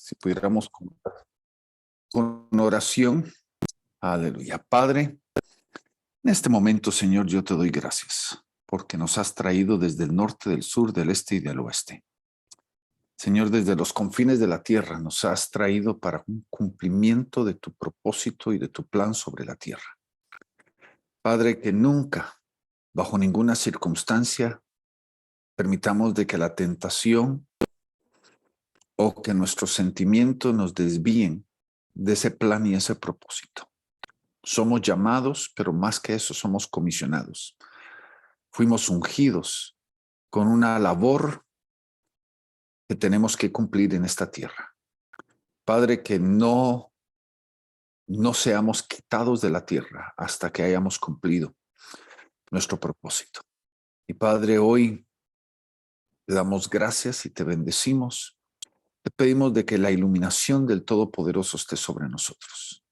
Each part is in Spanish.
Si pudiéramos con oración. Aleluya. Padre, en este momento, Señor, yo te doy gracias porque nos has traído desde el norte, del sur, del este y del oeste. Señor, desde los confines de la tierra nos has traído para un cumplimiento de tu propósito y de tu plan sobre la tierra. Padre, que nunca, bajo ninguna circunstancia, permitamos de que la tentación o que nuestros sentimientos nos desvíen de ese plan y ese propósito. Somos llamados, pero más que eso, somos comisionados. Fuimos ungidos con una labor que tenemos que cumplir en esta tierra. Padre, que no seamos quitados de la tierra hasta que hayamos cumplido nuestro propósito. Y Padre, hoy te damos gracias y te bendecimos. Te pedimos de que la iluminación del Todopoderoso esté sobre nosotros.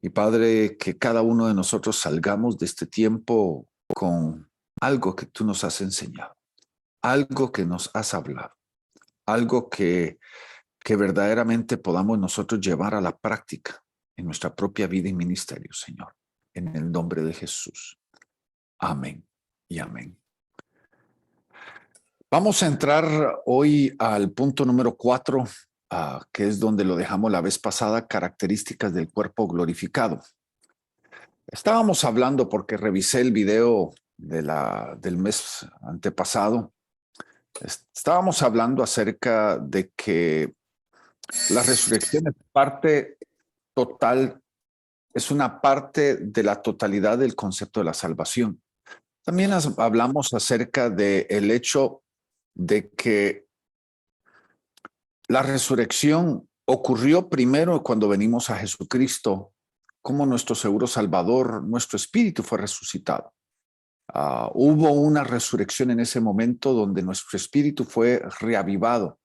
Y Padre, que cada uno de nosotros salgamos de este tiempo con algo que tú nos has enseñado, algo que nos has hablado, algo que verdaderamente podamos nosotros llevar a la práctica en nuestra propia vida y ministerio, Señor. En el nombre de Jesús. Amén y amén. Vamos a entrar hoy al punto número 4, que es donde lo dejamos la vez pasada, características del cuerpo glorificado. Estábamos hablando, porque revisé el video del mes antepasado, estábamos hablando acerca de que la resurrección es parte total, es una parte de la totalidad del concepto de la salvación. También hablamos acerca del hecho de que la resurrección ocurrió primero cuando venimos a Jesucristo como nuestro seguro salvador. Nuestro espíritu fue resucitado. Hubo una resurrección en ese momento donde nuestro espíritu fue reavivado,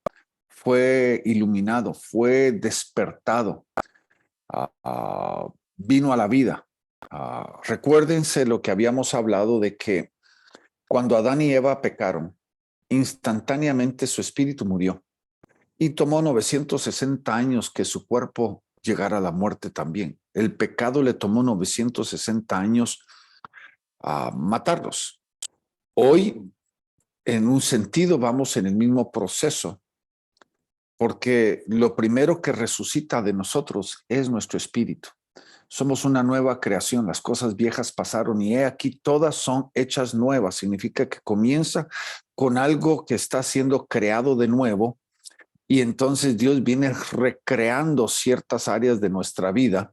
fue iluminado, fue despertado, vino a la vida. Recuérdense lo que habíamos hablado de que cuando Adán y Eva pecaron, instantáneamente su espíritu murió y tomó 960 años que su cuerpo llegara a la muerte también. El pecado le tomó 960 años a matarlos. Hoy, en un sentido, vamos en el mismo proceso, porque lo primero que resucita de nosotros es nuestro espíritu. Somos una nueva creación, las cosas viejas pasaron y he aquí todas son hechas nuevas. Significa que comienza con algo que está siendo creado de nuevo y entonces Dios viene recreando ciertas áreas de nuestra vida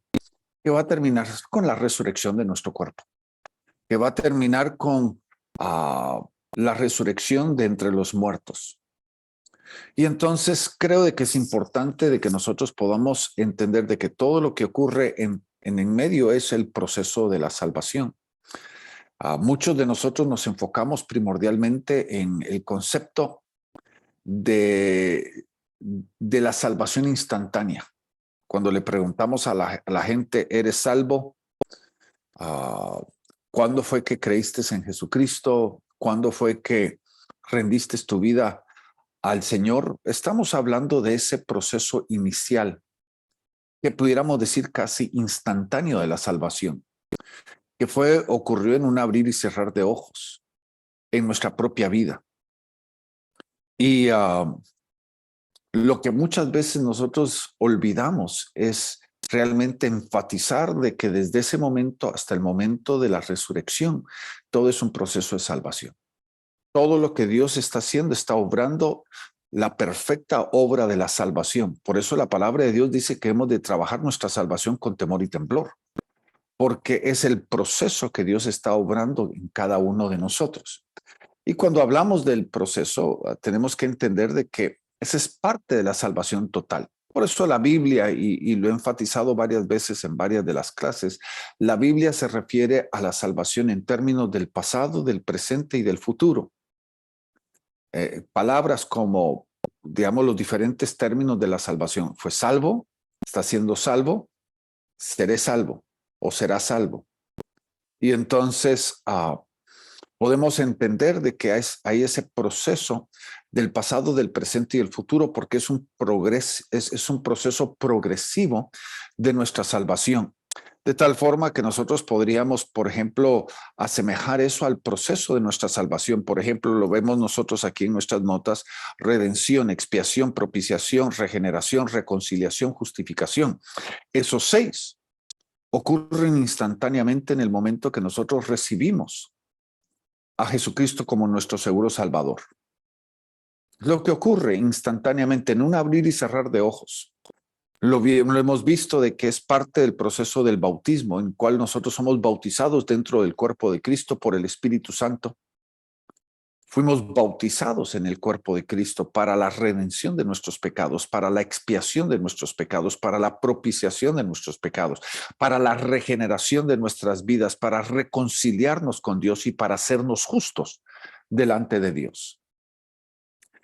que va a terminar con la resurrección de nuestro cuerpo, que va a terminar con la resurrección de entre los muertos. Y entonces creo de que es importante de que nosotros podamos entender de que todo lo que ocurre en medio es el proceso de la salvación. Muchos de nosotros nos enfocamos primordialmente en el concepto de la salvación instantánea. Cuando le preguntamos a la gente, ¿eres salvo? ¿Cuándo fue que creíste en Jesucristo? ¿Cuándo fue que rendiste tu vida al Señor? Estamos hablando de ese proceso inicial, que pudiéramos decir casi instantáneo de la salvación, que ocurrió en un abrir y cerrar de ojos en nuestra propia vida. Y lo que muchas veces nosotros olvidamos es realmente enfatizar de que desde ese momento hasta el momento de la resurrección, todo es un proceso de salvación. Todo lo que Dios está haciendo está obrando la perfecta obra de la salvación. Por eso la palabra de Dios dice que hemos de trabajar nuestra salvación con temor y temblor, porque es el proceso que Dios está obrando en cada uno de nosotros. Y cuando hablamos del proceso, tenemos que entender de que esa es parte de la salvación total. Por eso la Biblia, y lo he enfatizado varias veces en varias de las clases, la Biblia se refiere a la salvación en términos del pasado, del presente y del futuro. Palabras como, digamos, los diferentes términos de la salvación. Fue salvo, está siendo salvo, seré salvo o será salvo. Y entonces podemos entender de que hay ese proceso del pasado, del presente y el futuro, porque es un proceso progresivo de nuestra salvación. De tal forma que nosotros podríamos, por ejemplo, asemejar eso al proceso de nuestra salvación. Por ejemplo, lo vemos nosotros aquí en nuestras notas: redención, expiación, propiciación, regeneración, reconciliación, justificación. Esos 6 ocurren instantáneamente en el momento que nosotros recibimos a Jesucristo como nuestro seguro Salvador. Lo que ocurre instantáneamente en un abrir y cerrar de ojos. Lo hemos visto de que es parte del proceso del bautismo, en el cual nosotros somos bautizados dentro del cuerpo de Cristo por el Espíritu Santo. Fuimos bautizados en el cuerpo de Cristo para la redención de nuestros pecados, para la expiación de nuestros pecados, para la propiciación de nuestros pecados, para la regeneración de nuestras vidas, para reconciliarnos con Dios y para hacernos justos delante de Dios.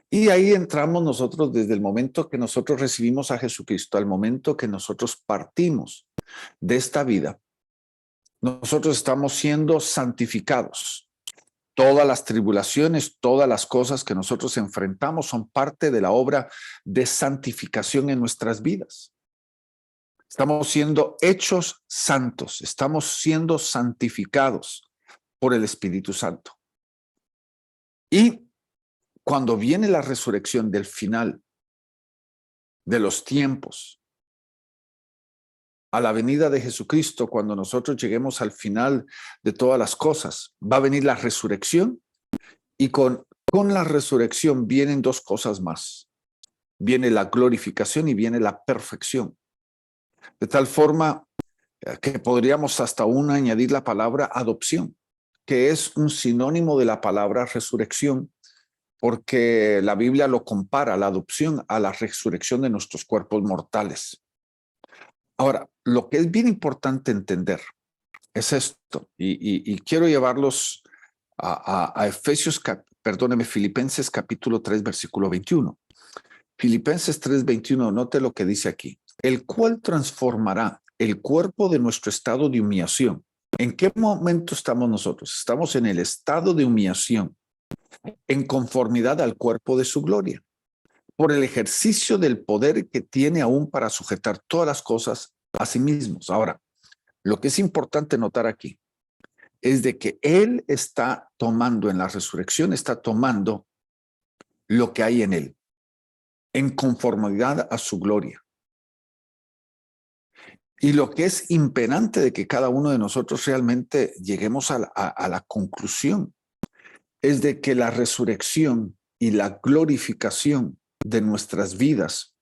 Y ahí entramos nosotros desde el momento que nosotros recibimos a Jesucristo, al momento que nosotros partimos de esta vida. Nosotros estamos siendo santificados. Todas las tribulaciones, todas las cosas que nosotros enfrentamos son parte de la obra de santificación en nuestras vidas. Estamos siendo hechos santos, estamos siendo santificados por el Espíritu Santo. Y cuando viene la resurrección del final de los tiempos, a la venida de Jesucristo, cuando nosotros lleguemos al final de todas las cosas, va a venir la resurrección, y con la resurrección vienen 2 cosas más. Viene la glorificación y viene la perfección. De tal forma que podríamos hasta aún añadir la palabra adopción, que es un sinónimo de la palabra resurrección, porque la Biblia lo compara, la adopción, a la resurrección de nuestros cuerpos mortales. Ahora, lo que es bien importante entender es esto, y quiero llevarlos a Filipenses capítulo 3, versículo 21. Filipenses 3, 21, note lo que dice aquí: el cual transformará el cuerpo de nuestro estado de humillación. ¿En qué momento estamos nosotros? Estamos en el estado de humillación, en conformidad al cuerpo de su gloria, por el ejercicio del poder que tiene aún para sujetar todas las cosas a sí mismos. Ahora, lo que es importante notar aquí es de que Él está tomando en la resurrección, está tomando lo que hay en Él, en conformidad a su gloria. Y lo que es imperante de que cada uno de nosotros realmente lleguemos a la conclusión es de que la resurrección y la glorificación de nuestras vidas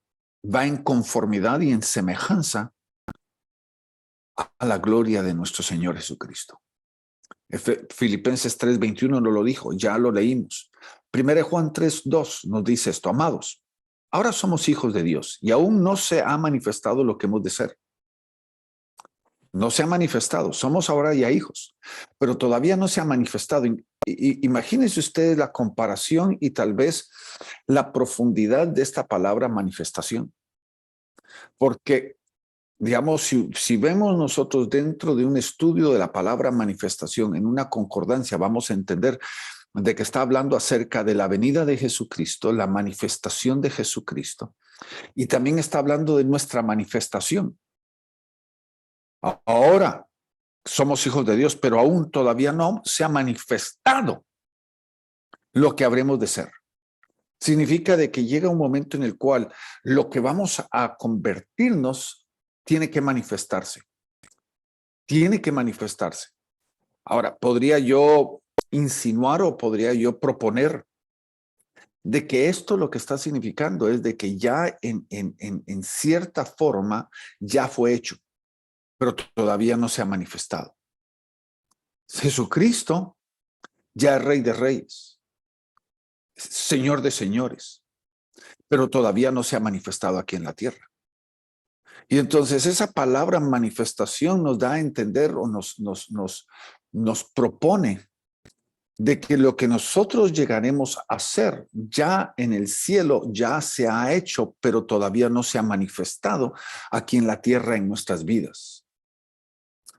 va en conformidad y en semejanza a la gloria de nuestro Señor Jesucristo. Filipenses 3:21 no lo dijo, ya lo leímos. 1 Juan 3:2 nos dice esto: amados, ahora somos hijos de Dios y aún no se ha manifestado lo que hemos de ser. No se ha manifestado, somos ahora ya hijos, pero todavía no se ha manifestado. Imagínense ustedes la comparación y tal vez la profundidad de esta palabra manifestación. Porque, digamos, si vemos nosotros dentro de un estudio de la palabra manifestación, en una concordancia, vamos a entender de que está hablando acerca de la venida de Jesucristo, la manifestación de Jesucristo, y también está hablando de nuestra manifestación. Ahora somos hijos de Dios, pero aún todavía no se ha manifestado lo que habremos de ser. Significa de que llega un momento en el cual lo que vamos a convertirnos tiene que manifestarse. Tiene que manifestarse. Ahora, podría yo insinuar o podría yo proponer de que esto lo que está significando es de que ya en cierta forma ya fue hecho, pero todavía no se ha manifestado. Jesucristo ya es Rey de Reyes, Señor de señores, pero todavía no se ha manifestado aquí en la tierra. Y entonces esa palabra manifestación nos da a entender o nos propone de que lo que nosotros llegaremos a hacer ya en el cielo ya se ha hecho, pero todavía no se ha manifestado aquí en la tierra en nuestras vidas.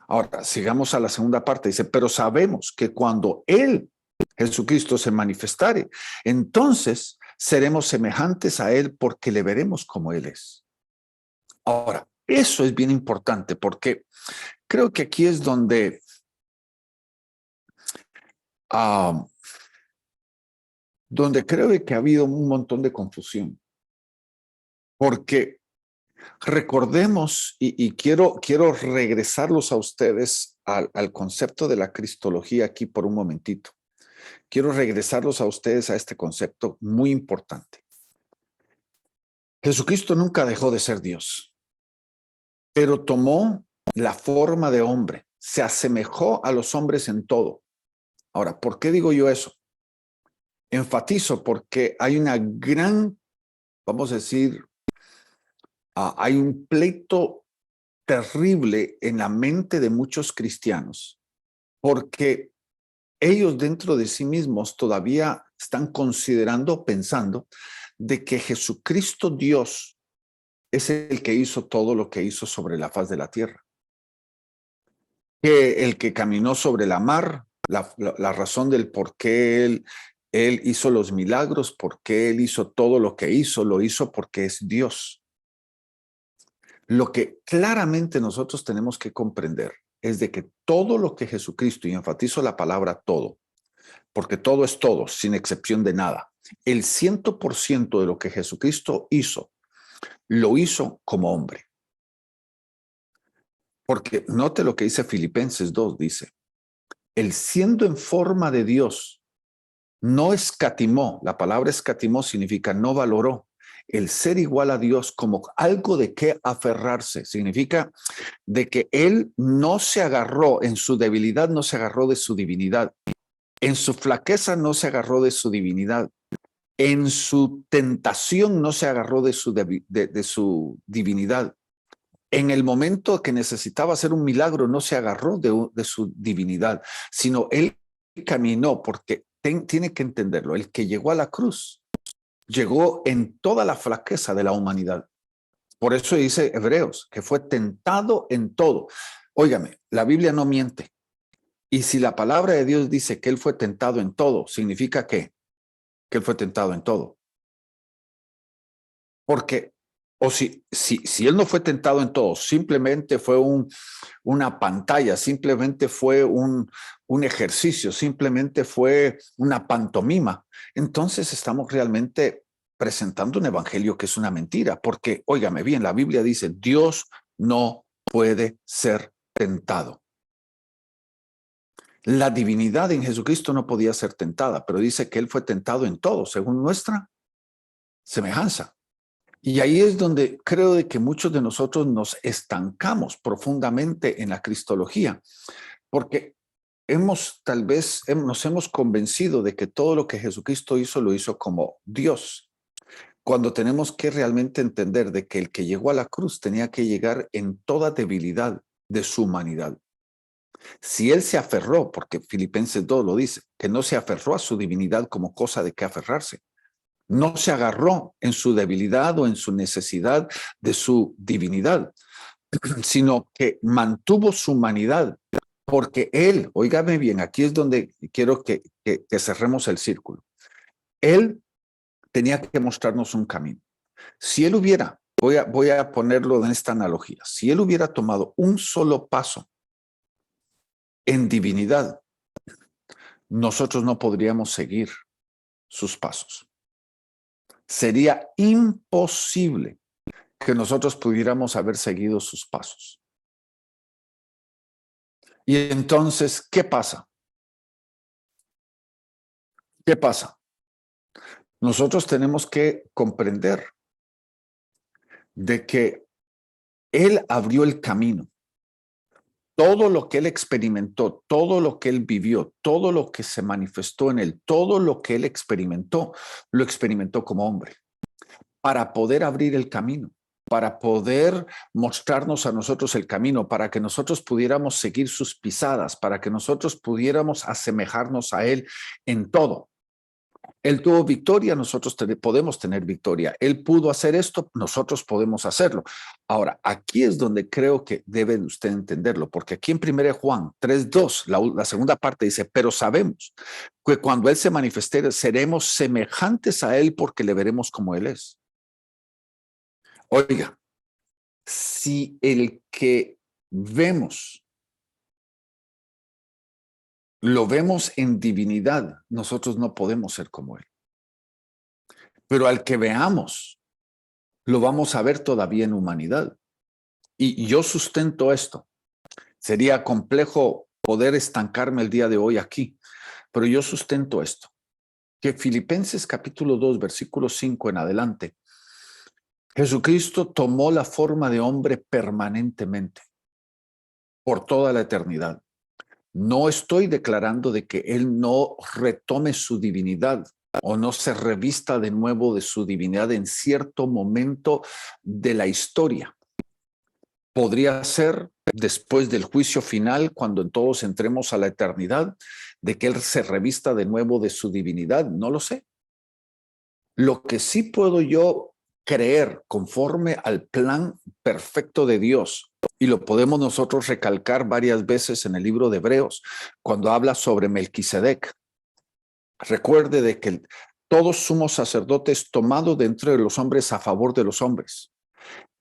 Ahora, sigamos a la segunda parte. Dice, pero sabemos que cuando Él, Jesucristo, se manifestare, entonces seremos semejantes a Él porque le veremos como Él es. Ahora, eso es bien importante porque creo que aquí es donde creo que ha habido un montón de confusión. Porque recordemos, y quiero regresarlos a ustedes al concepto de la cristología aquí por un momentito. Quiero regresarlos a ustedes a este concepto muy importante. Jesucristo nunca dejó de ser Dios, pero tomó la forma de hombre, se asemejó a los hombres en todo. Ahora, ¿por qué digo yo eso? Enfatizo porque hay una gran, vamos a decir, hay un pleito terrible en la mente de muchos cristianos, porque ellos dentro de sí mismos todavía están considerando, pensando, de que Jesucristo Dios es el que hizo todo lo que hizo sobre la faz de la tierra. Que el que caminó sobre la mar, la razón del por qué él hizo los milagros, por qué él hizo todo lo que hizo, lo hizo porque es Dios. Lo que claramente nosotros tenemos que comprender es de que todo lo que Jesucristo, y enfatizo la palabra todo, porque todo es todo, sin excepción de nada, el 100% de lo que Jesucristo hizo, lo hizo como hombre. Porque note lo que dice Filipenses 2, dice, él siendo en forma de Dios, no escatimó, la palabra escatimó significa no valoró, el ser igual a Dios como algo de qué aferrarse, significa de que él no se agarró, en su debilidad no se agarró de su divinidad, en su flaqueza no se agarró de su divinidad, en su tentación no se agarró de su divinidad, en el momento que necesitaba hacer un milagro no se agarró de su divinidad, sino él caminó, porque tiene que entenderlo, el que llegó a la cruz llegó en toda la flaqueza de la humanidad. Por eso dice Hebreos, que fue tentado en todo. Óigame, la Biblia no miente. Y si la palabra de Dios dice que él fue tentado en todo, ¿significa qué? Que él fue tentado en todo. Porque, o si él no fue tentado en todo, simplemente fue una pantalla, simplemente fue un ejercicio, simplemente fue una pantomima, entonces estamos realmente presentando un evangelio que es una mentira, porque, óigame bien, la Biblia dice, Dios no puede ser tentado. La divinidad en Jesucristo no podía ser tentada, pero dice que él fue tentado en todo, según nuestra semejanza. Y ahí es donde creo de que muchos de nosotros nos estancamos profundamente en la cristología, porque tal vez nos hemos convencido de que todo lo que Jesucristo hizo, lo hizo como Dios, cuando tenemos que realmente entender de que el que llegó a la cruz tenía que llegar en toda debilidad de su humanidad. Si él se aferró, porque Filipenses 2 lo dice, que no se aferró a su divinidad como cosa de que aferrarse, no se agarró en su debilidad o en su necesidad de su divinidad, sino que mantuvo su humanidad, porque él, óigame bien, aquí es donde quiero que cerremos el círculo. Él tenía que mostrarnos un camino. Si él hubiera, voy a ponerlo en esta analogía, si él hubiera tomado un solo paso en divinidad, nosotros no podríamos seguir sus pasos. Sería imposible que nosotros pudiéramos haber seguido sus pasos. Y entonces, ¿qué pasa? ¿Qué pasa? Nosotros tenemos que comprender de que él abrió el camino. Todo lo que él experimentó, todo lo que él vivió, todo lo que se manifestó en él, todo lo que él experimentó, lo experimentó como hombre, para poder abrir el camino, para poder mostrarnos a nosotros el camino, para que nosotros pudiéramos seguir sus pisadas, para que nosotros pudiéramos asemejarnos a él en todo. Él tuvo victoria, nosotros podemos tener victoria. Él pudo hacer esto, nosotros podemos hacerlo. Ahora, aquí es donde creo que debe usted entenderlo, porque aquí en 1 Juan 3:2, la segunda parte dice, pero sabemos que cuando Él se manifieste, seremos semejantes a Él porque le veremos como Él es. Oiga, si el que vemos lo vemos en divinidad, nosotros no podemos ser como Él. Pero al que veamos, lo vamos a ver todavía en humanidad. Y yo sustento esto. Sería complejo poder estancarme el día de hoy aquí, pero yo sustento esto. Que Filipenses capítulo 2, versículo 5 en adelante, Jesucristo tomó la forma de hombre permanentemente por toda la eternidad. No estoy declarando de que Él no retome su divinidad o no se revista de nuevo de su divinidad en cierto momento de la historia. Podría ser después del juicio final, cuando todos entremos a la eternidad, de que Él se revista de nuevo de su divinidad. No lo sé. Lo que sí puedo yo creer conforme al plan perfecto de Dios, y lo podemos nosotros recalcar varias veces en el libro de Hebreos, cuando habla sobre Melquisedec. Recuerde de que todos somos sacerdotes tomados de entre los hombres a favor de los hombres.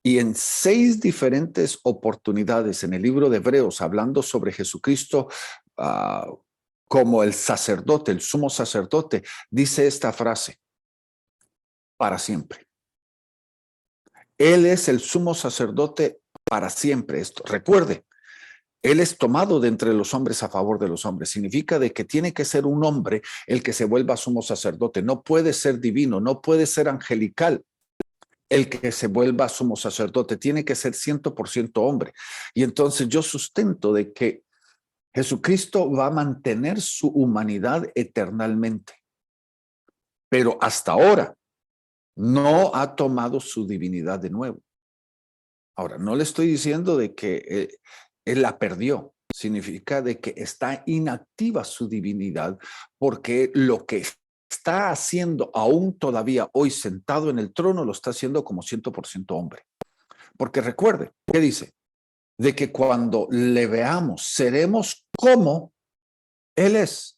Y en 6 diferentes oportunidades en el libro de Hebreos, hablando sobre Jesucristo como el sacerdote, el sumo sacerdote, dice esta frase, para siempre. Él es el sumo sacerdote para siempre. Esto, recuerde, Él es tomado de entre los hombres a favor de los hombres. Significa de que tiene que ser un hombre el que se vuelva sumo sacerdote. No puede ser divino, no puede ser angelical el que se vuelva sumo sacerdote. Tiene que ser 100% hombre. Y entonces yo sustento de que Jesucristo va a mantener su humanidad eternalmente. Pero hasta ahora no ha tomado su divinidad de nuevo. Ahora, no le estoy diciendo de que Él la perdió. Significa de que está inactiva su divinidad, porque lo que está haciendo aún todavía hoy sentado en el trono lo está haciendo como 100% hombre. Porque recuerde, ¿qué dice? De que cuando le veamos, seremos como Él es.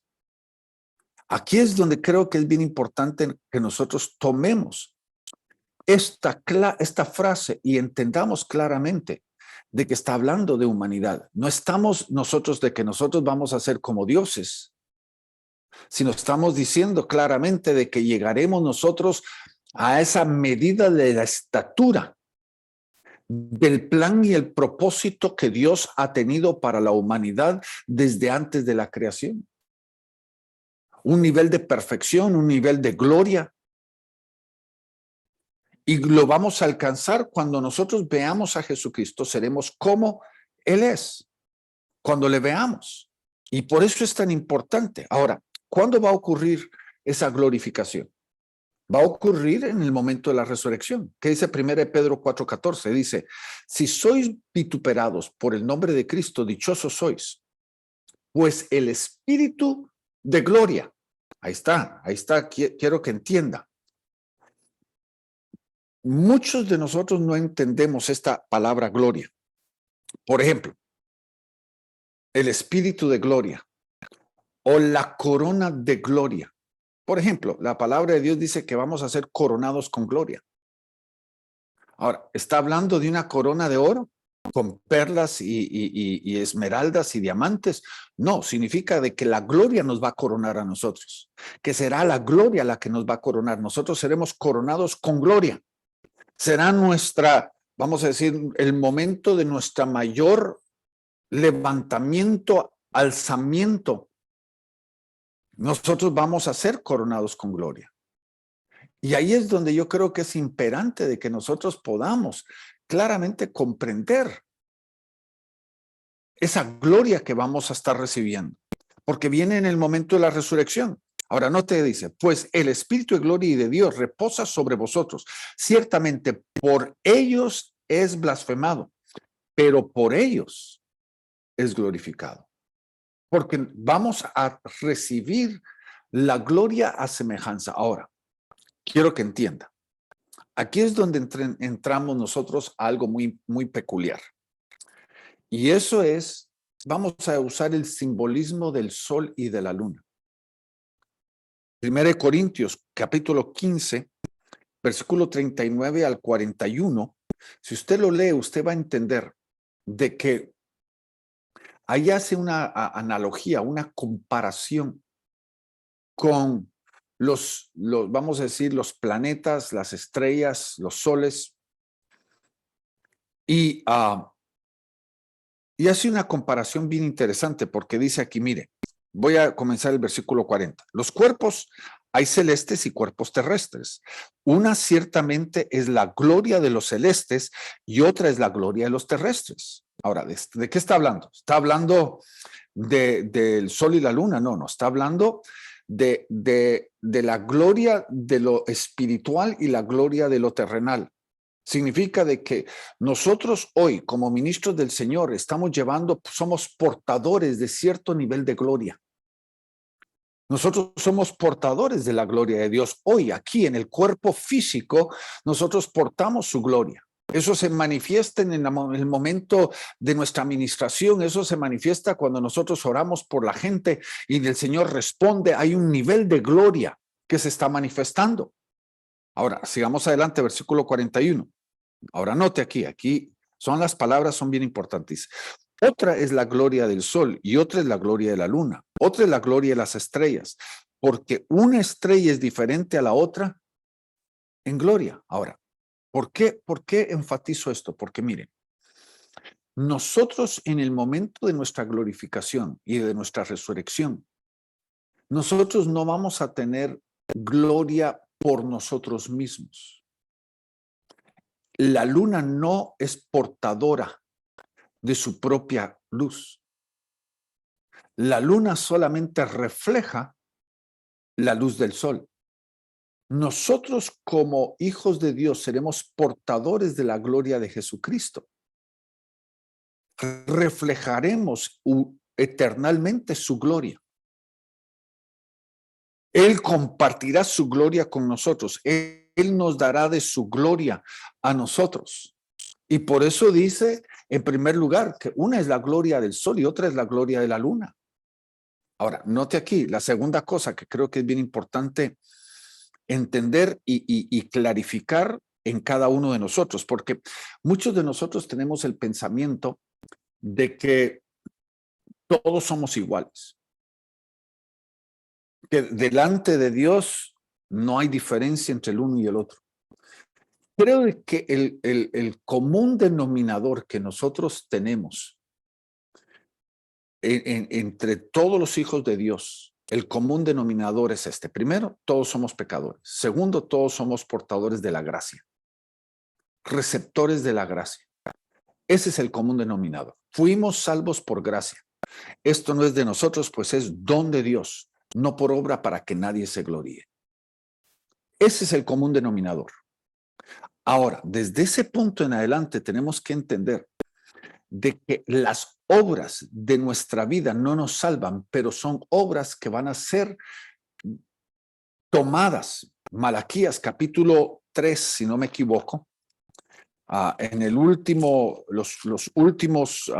Aquí es donde creo que es bien importante que nosotros tomemos esta frase y entendamos claramente de que está hablando de humanidad. No estamos nosotros de que nosotros vamos a ser como dioses, sino estamos diciendo claramente de que llegaremos nosotros a esa medida de la estatura del plan y el propósito que Dios ha tenido para la humanidad desde antes de la creación. Un nivel de perfección, un nivel de gloria. Y lo vamos a alcanzar cuando nosotros veamos a Jesucristo, seremos como Él es, cuando le veamos. Y por eso es tan importante. Ahora, ¿cuándo va a ocurrir esa glorificación? Va a ocurrir en el momento de la resurrección. ¿Qué dice 1 Pedro 4:14? Dice, si sois vituperados por el nombre de Cristo, dichosos sois, pues el Espíritu de gloria, ahí está, quiero que entienda. Muchos de nosotros no entendemos esta palabra gloria. Por ejemplo, el Espíritu de gloria o la corona de gloria. Por ejemplo, la palabra de Dios dice que vamos a ser coronados con gloria. Ahora, ¿está hablando de una corona de oro con perlas y esmeraldas y diamantes? No, significa de que la gloria nos va a coronar a nosotros, que será la gloria la que nos va a coronar. Nosotros seremos coronados con gloria. Será nuestra, vamos a decir, el momento de nuestra mayor levantamiento, alzamiento. Nosotros vamos a ser coronados con gloria. Y ahí es donde yo creo que es imperante de que nosotros podamos claramente comprender esa gloria que vamos a estar recibiendo, porque viene en el momento de la resurrección. Ahora no te dice, pues el Espíritu de gloria y de Dios reposa sobre vosotros. Ciertamente por ellos es blasfemado, pero por ellos es glorificado. Porque vamos a recibir La gloria a semejanza. Ahora, quiero que entienda. Aquí es donde entramos nosotros a algo muy, muy peculiar. Y eso es, vamos a usar el simbolismo del sol y de la luna. 1 Corintios, capítulo 15, versículo 39 al 41. Si usted lo lee, usted va a entender de que ahí hace una analogía, una comparación con vamos a decir, los planetas, las estrellas, los soles, y hace una comparación bien interesante porque dice aquí, mire, voy a comenzar el versículo 40. Los cuerpos, hay celestes y cuerpos terrestres. Una ciertamente es la gloria de los celestes y otra es la gloria de los terrestres. Ahora, ¿de qué está hablando? ¿Está hablando del sol y la luna? No, está hablando de la gloria de lo espiritual y la gloria de lo terrenal. Significa de que nosotros hoy, como ministros del Señor, somos portadores de cierto nivel de gloria. Nosotros somos portadores de la gloria de Dios. Hoy, aquí en el cuerpo físico, nosotros portamos su gloria. Eso se manifiesta en el momento de nuestra administración. Eso se manifiesta cuando nosotros oramos por la gente y el Señor responde. Hay un nivel de gloria que se está manifestando. Ahora, sigamos adelante, versículo 41. Ahora note aquí las palabras son bien importantes. Otra es la gloria del sol y otra es la gloria de la luna. Otra es la gloria de las estrellas, porque una estrella es diferente a la otra en gloria. Ahora, ¿por qué enfatizo esto? Porque miren, nosotros en el momento de nuestra glorificación y de nuestra resurrección, nosotros no vamos a tener gloria por nosotros mismos. La luna no es portadora de su propia luz. La luna solamente refleja la luz del sol. Nosotros como hijos de Dios seremos portadores de la gloria de Jesucristo. Reflejaremos eternalmente su gloria. Él compartirá su gloria con nosotros. Él nos dará de su gloria a nosotros. Y por eso dice, en primer lugar, que una es la gloria del sol y otra es la gloria de la luna. Ahora, note aquí, la segunda cosa que creo que es bien importante entender y clarificar en cada uno de nosotros, porque muchos de nosotros tenemos el pensamiento de que todos somos iguales, que delante de Dios no hay diferencia entre el uno y el otro. Creo que el común denominador que nosotros tenemos entre todos los hijos de Dios, el común denominador es este. Primero, todos somos pecadores. Segundo, todos somos portadores de la gracia, receptores de la gracia. Ese es el común denominador. Fuimos salvos por gracia. Esto no es de nosotros, pues es don de Dios, no por obra para que nadie se gloríe. Ese es el común denominador. Ahora, desde ese punto en adelante tenemos que entender de que las obras de nuestra vida no nos salvan, pero son obras que van a ser tomadas. Malaquías capítulo 3, si no me equivoco, en el último, los últimos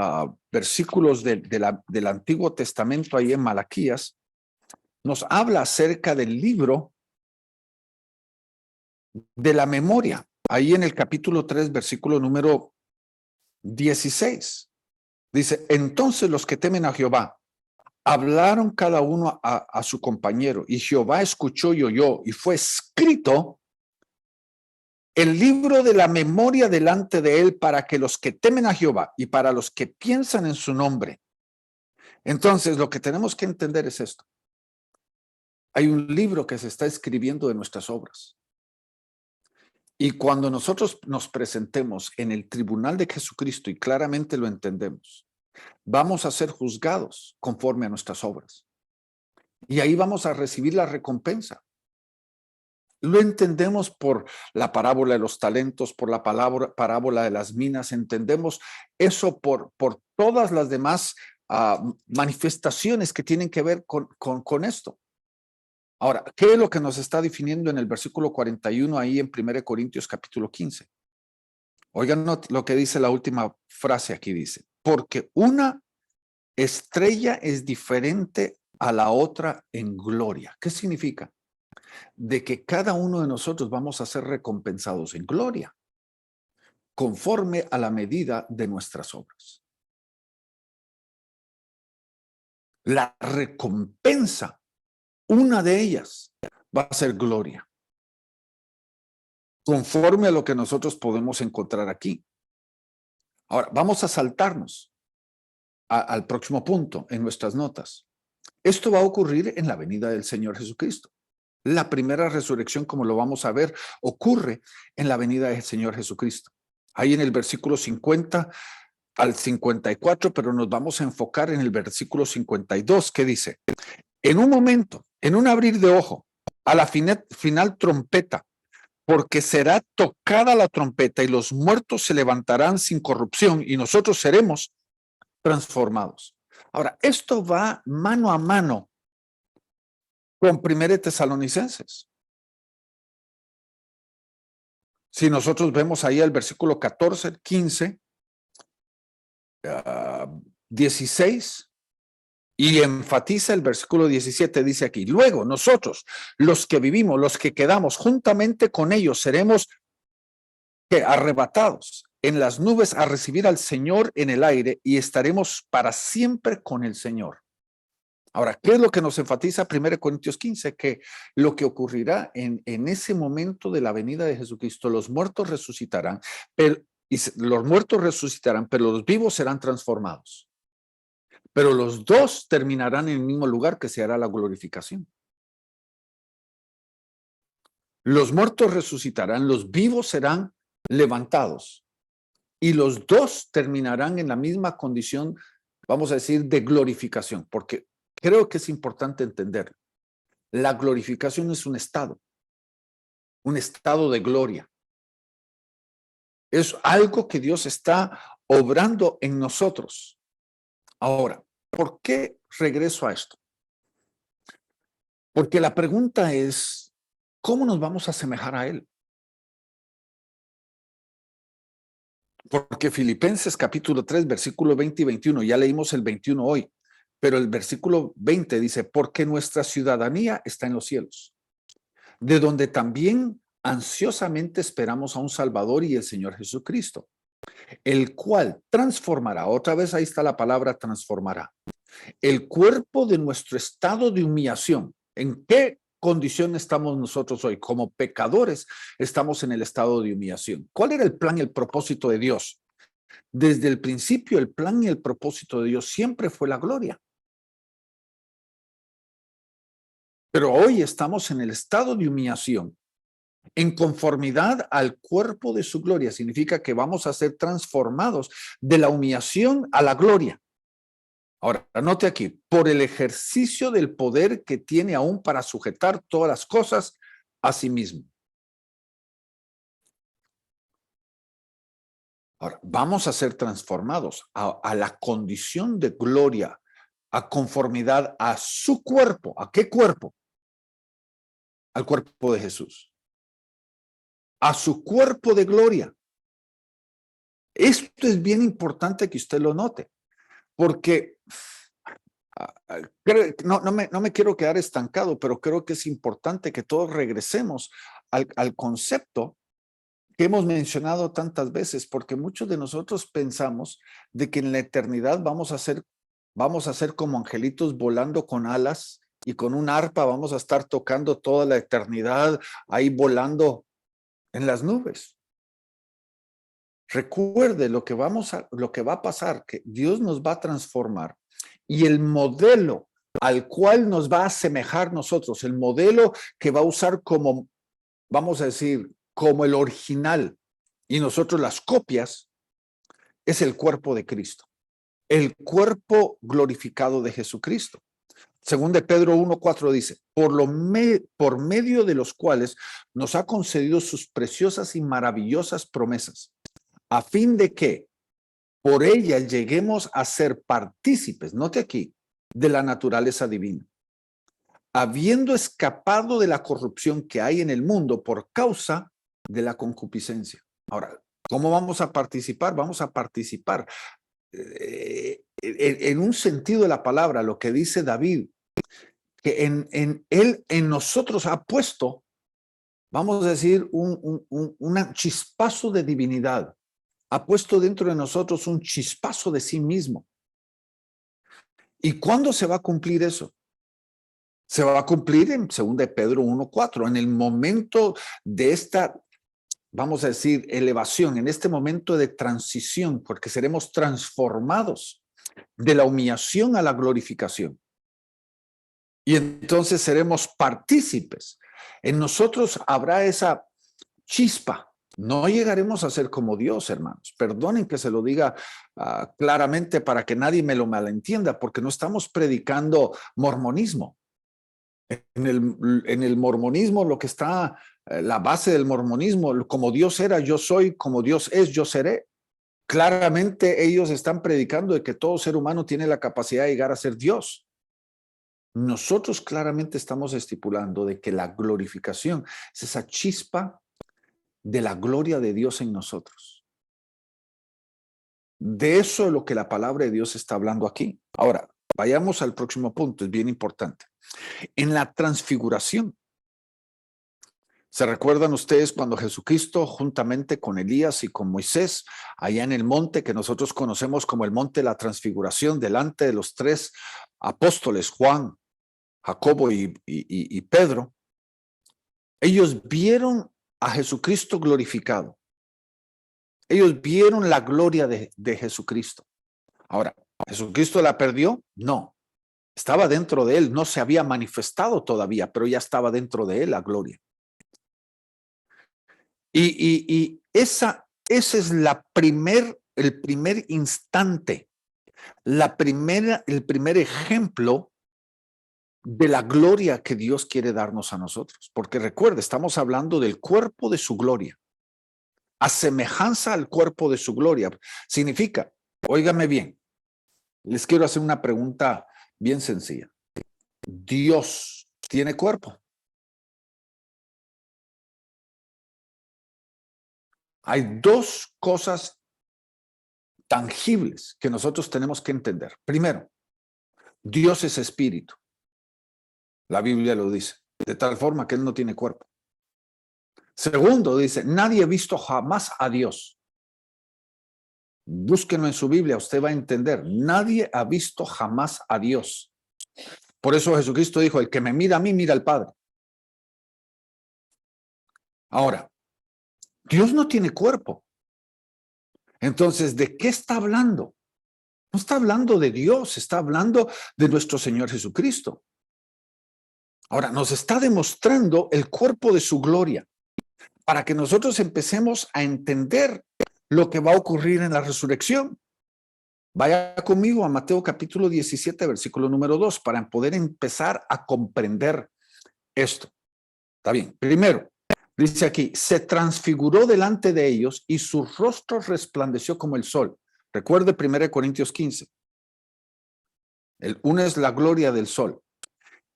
versículos del Antiguo Testamento, ahí en Malaquías, nos habla acerca del libro de la memoria. Ahí en el capítulo 3, versículo número 16. Dice, entonces los que temen a Jehová hablaron cada uno a su compañero, y Jehová escuchó y oyó, y fue escrito el libro de la memoria delante de él para que los que temen a Jehová y para los que piensan en su nombre. Entonces, lo que tenemos que entender es esto. Hay un libro que se está escribiendo de nuestras obras. Y cuando nosotros nos presentemos en el tribunal de Jesucristo y claramente lo entendemos, vamos a ser juzgados conforme a nuestras obras. Y ahí vamos a recibir la recompensa. Lo entendemos por la parábola de los talentos, por la parábola de las minas, entendemos eso por todas las demás manifestaciones que tienen que ver con esto. Ahora, ¿qué es lo que nos está definiendo en el versículo 41 ahí en 1 Corintios capítulo 15? Oigan lo que dice la última frase aquí, dice, porque una estrella es diferente a la otra en gloria. ¿Qué significa? De que cada uno de nosotros vamos a ser recompensados en gloria, conforme a la medida de nuestras obras. La recompensa, una de ellas, va a ser gloria, conforme a lo que nosotros podemos encontrar aquí. Ahora, vamos a saltarnos al próximo punto en nuestras notas. Esto va a ocurrir en la venida del Señor Jesucristo. La primera resurrección, como lo vamos a ver, ocurre en la venida del Señor Jesucristo. Ahí en el versículo 50 al 54, pero nos vamos a enfocar en el versículo 52, que dice, en un momento, en un abrir de ojo, a la final trompeta, porque será tocada la trompeta y los muertos se levantarán sin corrupción y nosotros seremos transformados. Ahora, esto va mano a mano con 1 Tesalonicenses. Si nosotros vemos ahí el versículo 14, 15, 16, y enfatiza el versículo 17, dice aquí, luego nosotros, los que vivimos, los que quedamos juntamente con ellos, seremos arrebatados en las nubes a recibir al Señor en el aire y estaremos para siempre con el Señor. Ahora, ¿qué es lo que nos enfatiza 1 Corintios 15? Que lo que ocurrirá en ese momento de la venida de Jesucristo, los muertos resucitarán, pero los vivos serán transformados. Pero los dos terminarán en el mismo lugar, que se hará la glorificación. Los muertos resucitarán, los vivos serán levantados y los dos terminarán en la misma condición, vamos a decir, de glorificación, porque creo que es importante entender. La glorificación es un estado de gloria. Es algo que Dios está obrando en nosotros. Ahora, ¿por qué regreso a esto? Porque la pregunta es, ¿cómo nos vamos a asemejar a Él? Porque Filipenses capítulo 3, versículo 20 y 21, ya leímos el 21 hoy, pero el versículo 20 dice, porque nuestra ciudadanía está en los cielos, de donde también ansiosamente esperamos a un Salvador y el Señor Jesucristo, el cual transformará, otra vez ahí está la palabra transformará, el cuerpo de nuestro estado de humillación. ¿En qué condición estamos nosotros hoy? Como pecadores estamos en el estado de humillación. ¿Cuál era el plan y el propósito de Dios? Desde el principio, el plan y el propósito de Dios siempre fue la gloria. Pero hoy estamos en el estado de humillación, en conformidad al cuerpo de su gloria. Significa que vamos a ser transformados de la humillación a la gloria. Ahora, anote aquí, por el ejercicio del poder que tiene aún para sujetar todas las cosas a sí mismo. Ahora, vamos a ser transformados a la condición de gloria, a conformidad a su cuerpo. ¿A qué cuerpo? Al cuerpo de Jesús. A su cuerpo de gloria. Esto es bien importante que usted lo note, porque no me quiero quedar estancado, pero creo que es importante que todos regresemos al concepto que hemos mencionado tantas veces, porque muchos de nosotros pensamos de que en la eternidad vamos a ser como angelitos volando con alas y con un arpa vamos a estar tocando toda la eternidad ahí volando en las nubes. Recuerde lo que va a pasar, que Dios nos va a transformar y el modelo al cual nos va a asemejar nosotros, el modelo que va a usar como, vamos a decir, como el original y nosotros las copias, es el cuerpo de Cristo, el cuerpo glorificado de Jesucristo. Según de Pedro 1:4 dice, por medio de los cuales nos ha concedido sus preciosas y maravillosas promesas, a fin de que por ella lleguemos a ser partícipes, note aquí, de la naturaleza divina, habiendo escapado de la corrupción que hay en el mundo por causa de la concupiscencia. Ahora, ¿cómo vamos a participar? Vamos a participar en un sentido de la palabra, lo que dice David, que él en nosotros ha puesto, vamos a decir, un chispazo de divinidad. Ha puesto dentro de nosotros un chispazo de sí mismo. ¿Y cuándo se va a cumplir eso? Se va a cumplir en 2 de Pedro 1:4, en el momento de esta, vamos a decir, elevación, en este momento de transición, porque seremos transformados de la humillación a la glorificación. Y entonces seremos partícipes. En nosotros habrá esa chispa. No llegaremos a ser como Dios, hermanos. Perdonen que se lo diga claramente para que nadie me lo malentienda, porque no estamos predicando mormonismo. En el mormonismo, lo que está, la base del mormonismo, como Dios era, yo soy, como Dios es, yo seré. Claramente ellos están predicando de que todo ser humano tiene la capacidad de llegar a ser Dios. Nosotros claramente estamos estipulando de que la glorificación es esa chispa de la gloria de Dios en nosotros. De eso es lo que la palabra de Dios está hablando aquí. Ahora, vayamos al próximo punto, es bien importante. En la transfiguración, ¿se recuerdan ustedes cuando Jesucristo, juntamente con Elías y con Moisés, allá en el monte que nosotros conocemos como el monte de la transfiguración, delante de los tres apóstoles, Juan, Jacobo y Pedro, ellos vieron a Jesucristo glorificado. Ellos vieron la gloria de Jesucristo. Ahora, ¿Jesucristo la perdió? No. Estaba dentro de él, no se había manifestado todavía, pero ya estaba dentro de él la gloria. Y ese es el primer instante, el primer ejemplo de la gloria que Dios quiere darnos a nosotros. Porque recuerde, estamos hablando del cuerpo de su gloria. A semejanza al cuerpo de su gloria. Significa, óigame bien, les quiero hacer una pregunta bien sencilla. ¿Dios tiene cuerpo? Hay dos cosas tangibles que nosotros tenemos que entender. Primero, Dios es espíritu. La Biblia lo dice, de tal forma que Él no tiene cuerpo. Segundo, dice, nadie ha visto jamás a Dios. Búsquenlo en su Biblia, usted va a entender. Nadie ha visto jamás a Dios. Por eso Jesucristo dijo, el que me mira a mí, mira al Padre. Ahora, Dios no tiene cuerpo. Entonces, ¿de qué está hablando? No está hablando de Dios, está hablando de nuestro Señor Jesucristo. Ahora, nos está demostrando el cuerpo de su gloria para que nosotros empecemos a entender lo que va a ocurrir en la resurrección. Vaya conmigo a Mateo capítulo 17, versículo número 2, para poder empezar a comprender esto. Está bien. Primero, dice aquí, se transfiguró delante de ellos y su rostro resplandeció como el sol. Recuerde 1 Corintios 15. El uno es la gloria del sol.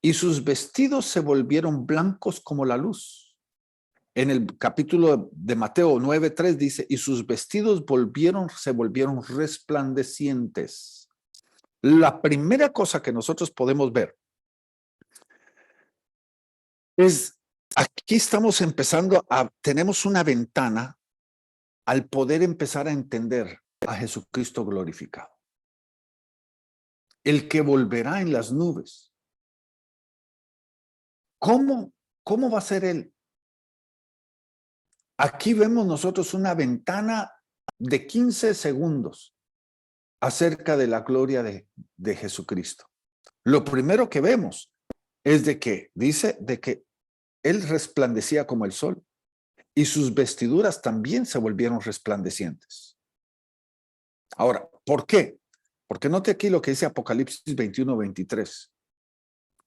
Y sus vestidos se volvieron blancos como la luz. En el capítulo de Mateo 9:3 dice, y sus vestidos se volvieron resplandecientes. La primera cosa que nosotros podemos ver es, aquí estamos empezando tenemos una ventana al poder empezar a entender a Jesucristo glorificado. El que volverá en las nubes. ¿Cómo va a ser Él? Aquí vemos nosotros una ventana de 15 segundos acerca de la gloria de Jesucristo. Lo primero que vemos es dice de que Él resplandecía como el sol y sus vestiduras también se volvieron resplandecientes. Ahora, ¿por qué? Porque note aquí lo que dice Apocalipsis 21:23.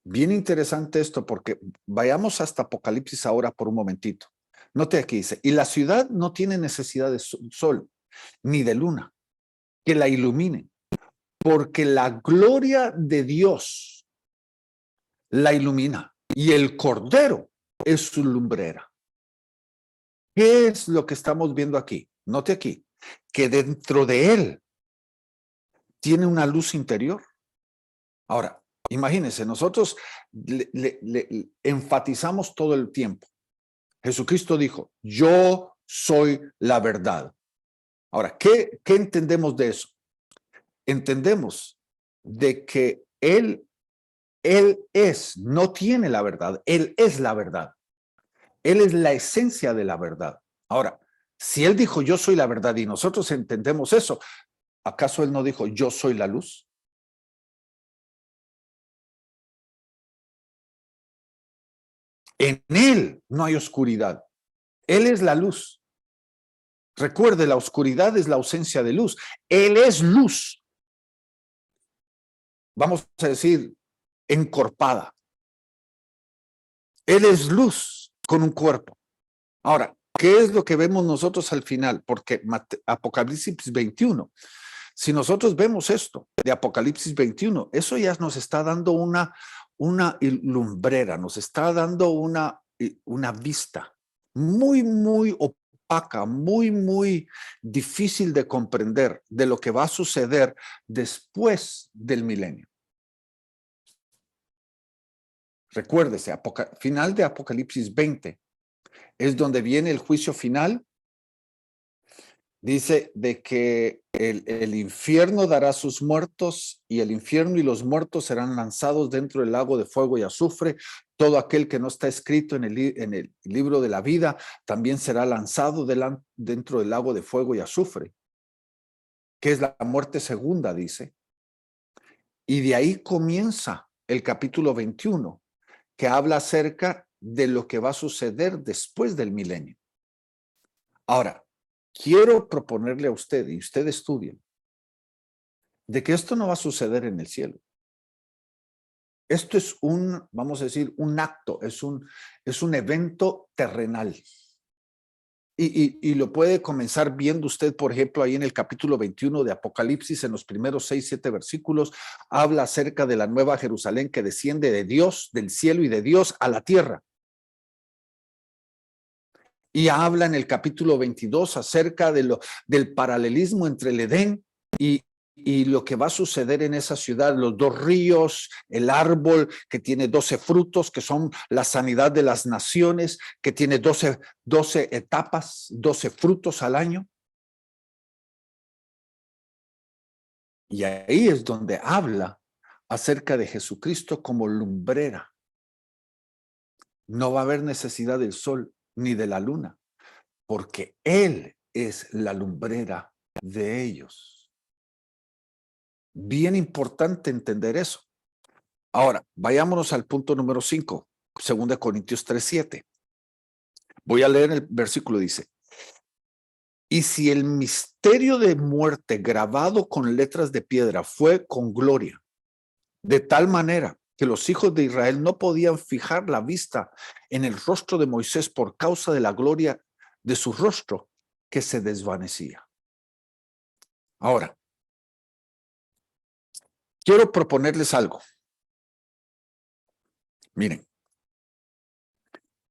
Bien interesante esto, porque vayamos hasta Apocalipsis ahora por un momentito. Note aquí, dice, y la ciudad no tiene necesidad de sol ni de luna que la iluminen, porque la gloria de Dios la ilumina y el Cordero es su lumbrera. ¿Qué es lo que estamos viendo aquí? Note aquí, que dentro de él tiene una luz interior. Ahora, imagínense, nosotros le enfatizamos todo el tiempo. Jesucristo dijo, yo soy la verdad. Ahora, ¿qué entendemos de eso? Entendemos de que Él es, no tiene la verdad, Él es la verdad. Él es la esencia de la verdad. Ahora, si Él dijo, yo soy la verdad y nosotros entendemos eso, ¿acaso Él no dijo, yo soy la luz? En Él no hay oscuridad. Él es la luz. Recuerde, la oscuridad es la ausencia de luz. Él es luz. Vamos a decir, encorpada. Él es luz con un cuerpo. Ahora, ¿qué es lo que vemos nosotros al final? Porque Apocalipsis 21, si nosotros vemos esto de Apocalipsis 21, eso ya nos está dando una lumbrera, nos está dando una vista muy opaca, muy difícil de comprender de lo que va a suceder después del milenio. Recuérdese, final de Apocalipsis 20 es donde viene el juicio final. Dice de que el infierno dará sus muertos y el infierno y los muertos serán lanzados dentro del lago de fuego y azufre. Todo aquel que no está escrito en el libro de la vida también será lanzado dentro del lago de fuego y azufre, que es la muerte segunda, dice. Y de ahí comienza el capítulo 21, que habla acerca de lo que va a suceder después del milenio. Ahora, quiero proponerle a usted, y usted estudie, de que esto no va a suceder en el cielo. Esto es vamos a decir, un acto, es un evento terrenal. Y lo puede comenzar viendo usted, por ejemplo, ahí en el capítulo 21 de Apocalipsis, en los primeros 6, 7 versículos, habla acerca de la nueva Jerusalén que desciende de Dios, del cielo y de Dios a la tierra. Y habla en el capítulo 22 acerca del paralelismo entre el Edén y lo que va a suceder en esa ciudad, los dos ríos, el árbol que tiene 12 frutos, que son la sanidad de las naciones, que tiene 12 etapas, 12 frutos al año. Y ahí es donde habla acerca de Jesucristo como lumbrera. No va a haber necesidad del sol ni de la luna, porque Él es la lumbrera de ellos. Bien importante entender eso. Ahora, vayámonos al punto número 5, 2 Corintios 3:7. Voy a leer el versículo, dice, y si el misterio de muerte grabado con letras de piedra fue con gloria, de tal manera que los hijos de Israel no podían fijar la vista en el rostro de Moisés por causa de la gloria de su rostro que se desvanecía. Ahora, quiero proponerles algo. Miren,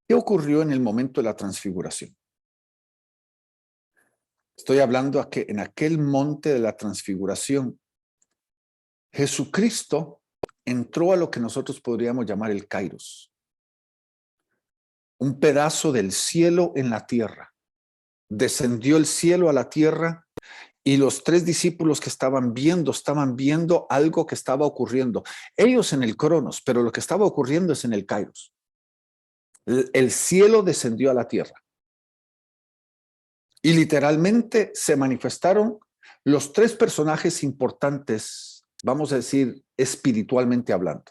¿qué ocurrió en el momento de la transfiguración? Estoy hablando en aquel monte de la transfiguración. Jesucristo entró a lo que nosotros podríamos llamar el Kairos, un pedazo del cielo en la tierra. Descendió el cielo a la tierra y los 3 discípulos que estaban viendo algo que estaba ocurriendo. Ellos en el Cronos, pero lo que estaba ocurriendo es en el Kairos. El cielo descendió a la tierra. Y literalmente se manifestaron los 3 personajes importantes, vamos a decir, espiritualmente hablando.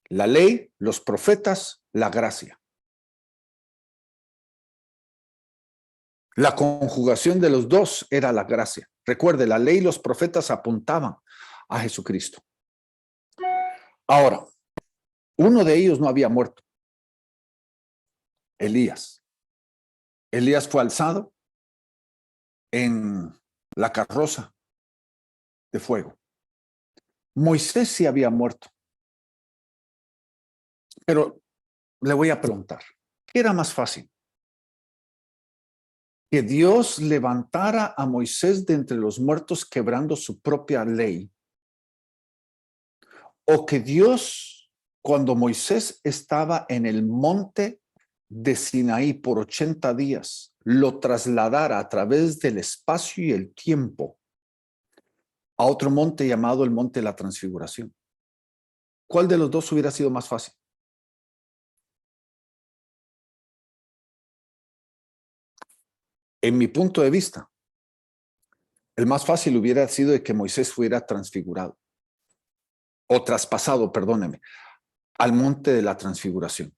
La ley, los profetas, la gracia. La conjugación de los dos era la gracia. Recuerde, la ley y los profetas apuntaban a Jesucristo. Ahora, uno de ellos no había muerto. Elías. Elías fue alzado en la carroza de fuego. Moisés sí había muerto. Pero le voy a preguntar, ¿qué era más fácil? ¿Que Dios levantara a Moisés de entre los muertos quebrando su propia ley? ¿O que Dios, cuando Moisés estaba en el monte de Sinaí por 80 días, lo trasladara a través del espacio y el tiempo a otro monte llamado el monte de la transfiguración? ¿Cuál de los dos hubiera sido más fácil? En mi punto de vista, el más fácil hubiera sido de que Moisés fuera transfigurado o traspasado, perdóneme, al monte de la transfiguración.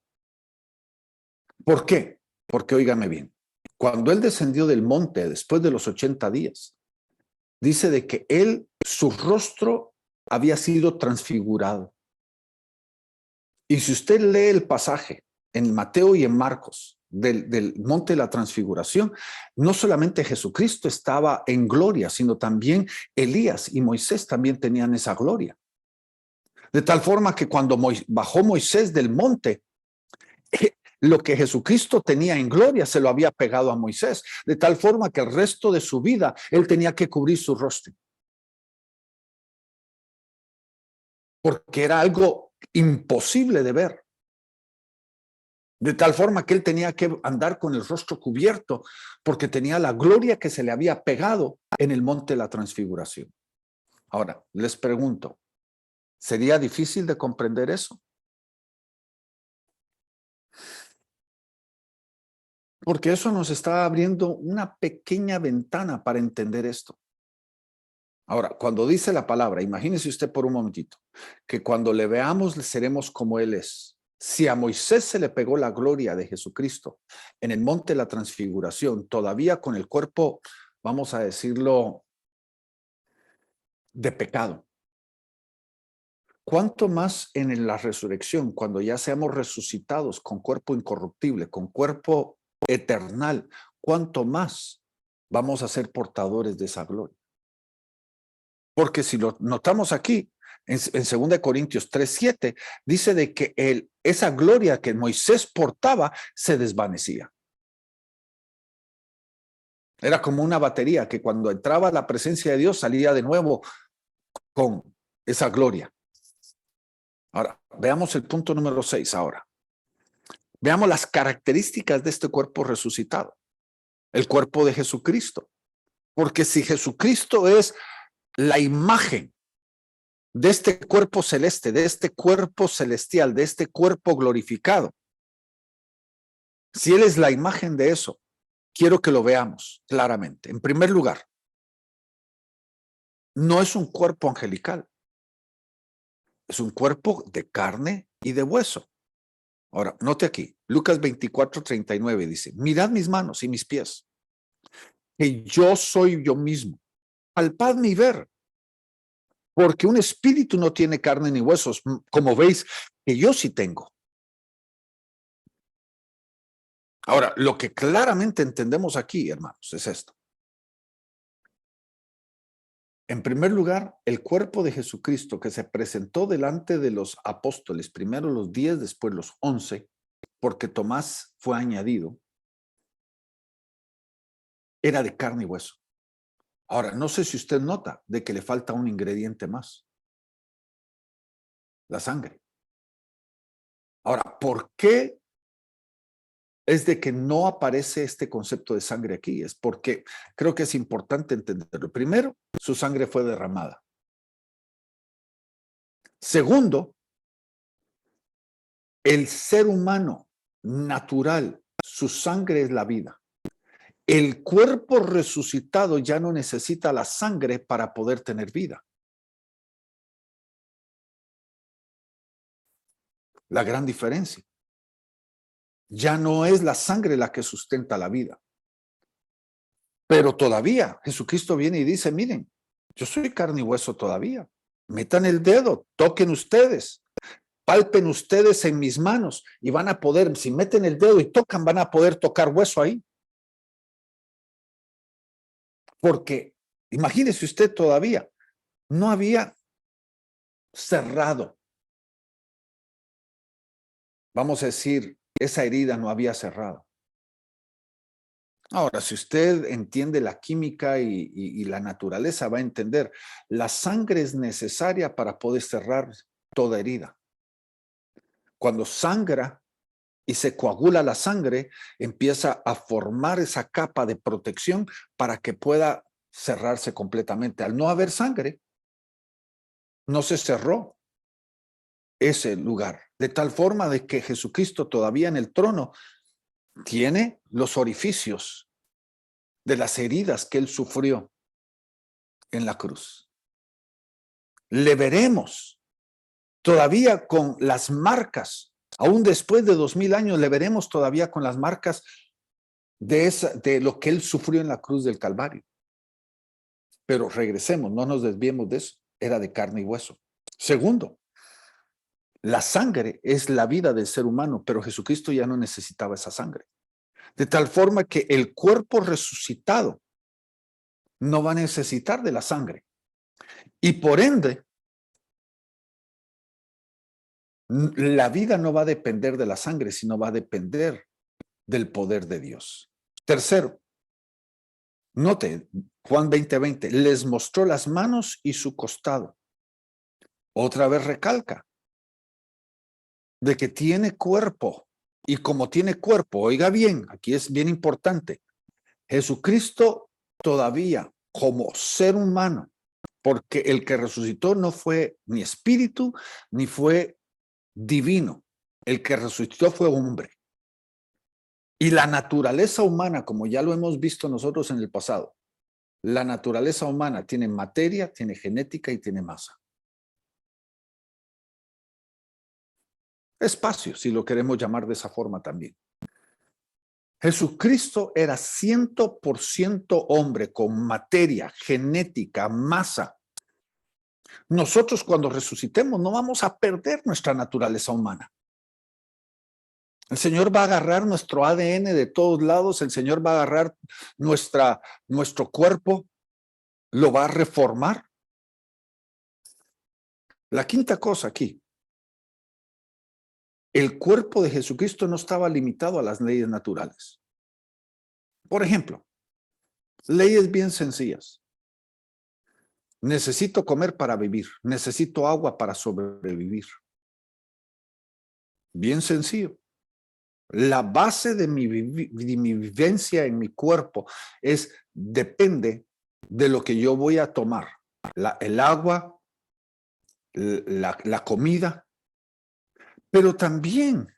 ¿Por qué? Porque óigame bien, cuando él descendió del monte después de los 80 días, dice de que él, su rostro había sido transfigurado. Y si usted lee el pasaje en Mateo y en Marcos del monte de la transfiguración, no solamente Jesucristo estaba en gloria, sino también Elías y Moisés también tenían esa gloria. De tal forma que cuando bajó Moisés del monte, lo que Jesucristo tenía en gloria se lo había pegado a Moisés, de tal forma que el resto de su vida él tenía que cubrir su rostro, porque era algo imposible de ver. De tal forma que él tenía que andar con el rostro cubierto, porque tenía la gloria que se le había pegado en el monte de la transfiguración. Ahora, les pregunto, ¿sería difícil de comprender eso? Porque eso nos está abriendo una pequeña ventana para entender esto. Ahora, cuando dice la palabra, imagínese usted por un momentito, que cuando le veamos seremos como Él es. Si a Moisés se le pegó la gloria de Jesucristo en el monte de la transfiguración, todavía con el cuerpo, vamos a decirlo, de pecado, ¿cuánto más en la resurrección, cuando ya seamos resucitados con cuerpo incorruptible, con cuerpo eternal, cuánto más vamos a ser portadores de esa gloria? Porque si lo notamos aquí, en 2 Corintios 3:7, dice de que esa gloria que Moisés portaba se desvanecía. Era como una batería que cuando entraba la presencia de Dios salía de nuevo con esa gloria. Ahora, veamos el punto número 6 ahora. Veamos las características de este cuerpo resucitado, el cuerpo de Jesucristo. Porque si Jesucristo es la imagen de este cuerpo celeste, de este cuerpo celestial, de este cuerpo glorificado, si Él es la imagen de eso, quiero que lo veamos claramente. En primer lugar, no es un cuerpo angelical, es un cuerpo de carne y de hueso. Ahora, note aquí, Lucas 24:39 dice, mirad mis manos y mis pies, que yo soy yo mismo. Palpadme y ver, porque un espíritu no tiene carne ni huesos, como veis que yo sí tengo. Ahora, lo que claramente entendemos aquí, hermanos, es esto. En primer lugar, el cuerpo de Jesucristo que se presentó delante de los apóstoles, primero los 10, después los 11, porque Tomás fue añadido, era de carne y hueso. Ahora, no sé si usted nota de que le falta un ingrediente más, la sangre. Ahora, ¿por qué es de que no aparece este concepto de sangre aquí? Es porque creo que es importante entenderlo. Primero, su sangre fue derramada. Segundo, el ser humano natural, su sangre es la vida. El cuerpo resucitado ya no necesita la sangre para poder tener vida. La gran diferencia. Ya no es la sangre la que sustenta la vida. Pero todavía Jesucristo viene y dice, miren, yo soy carne y hueso todavía. Metan el dedo, toquen ustedes, palpen ustedes en mis manos y van a poder, si meten el dedo y tocan, van a poder tocar hueso ahí. Porque imagínese usted todavía, no había cerrado vamos a decir, esa herida no había cerrado. Ahora, si usted entiende la química y la naturaleza, va a entender, la sangre es necesaria para poder cerrar toda herida. Cuando sangra y se coagula la sangre, empieza a formar esa capa de protección para que pueda cerrarse completamente. Al no haber sangre, no se cerró ese lugar, de tal forma de que Jesucristo todavía en el trono tiene los orificios de las heridas que él sufrió en la cruz. Le veremos todavía con las marcas, aún después de 2000 años, le veremos todavía con las marcas de lo que él sufrió en la cruz del Calvario. Pero regresemos, no nos desviemos de eso, era de carne y hueso. Segundo, la sangre es la vida del ser humano, pero Jesucristo ya no necesitaba esa sangre. De tal forma que el cuerpo resucitado no va a necesitar de la sangre. Y por ende, la vida no va a depender de la sangre, sino va a depender del poder de Dios. Tercero, note, Juan 20:20, les mostró las manos y su costado. Otra vez recalca de que tiene cuerpo. Y como tiene cuerpo, oiga bien, aquí es bien importante, Jesucristo todavía como ser humano, porque el que resucitó no fue ni espíritu, ni fue divino. El que resucitó fue hombre. Y la naturaleza humana, como ya lo hemos visto nosotros en el pasado, la naturaleza humana tiene materia, tiene genética y tiene masa. Espacio, si lo queremos llamar de esa forma también. Jesucristo era 100% hombre con materia, genética, masa. Nosotros cuando resucitemos no vamos a perder nuestra naturaleza humana. El Señor va a agarrar nuestro ADN de todos lados, el Señor va a agarrar nuestro cuerpo, lo va a reformar. La quinta cosa aquí, el cuerpo de Jesucristo no estaba limitado a las leyes naturales. Por ejemplo, leyes bien sencillas. Necesito comer para vivir, necesito agua para sobrevivir. Bien sencillo. La base de mi vivencia en mi cuerpo depende de lo que yo voy a tomar. El agua, la comida, pero también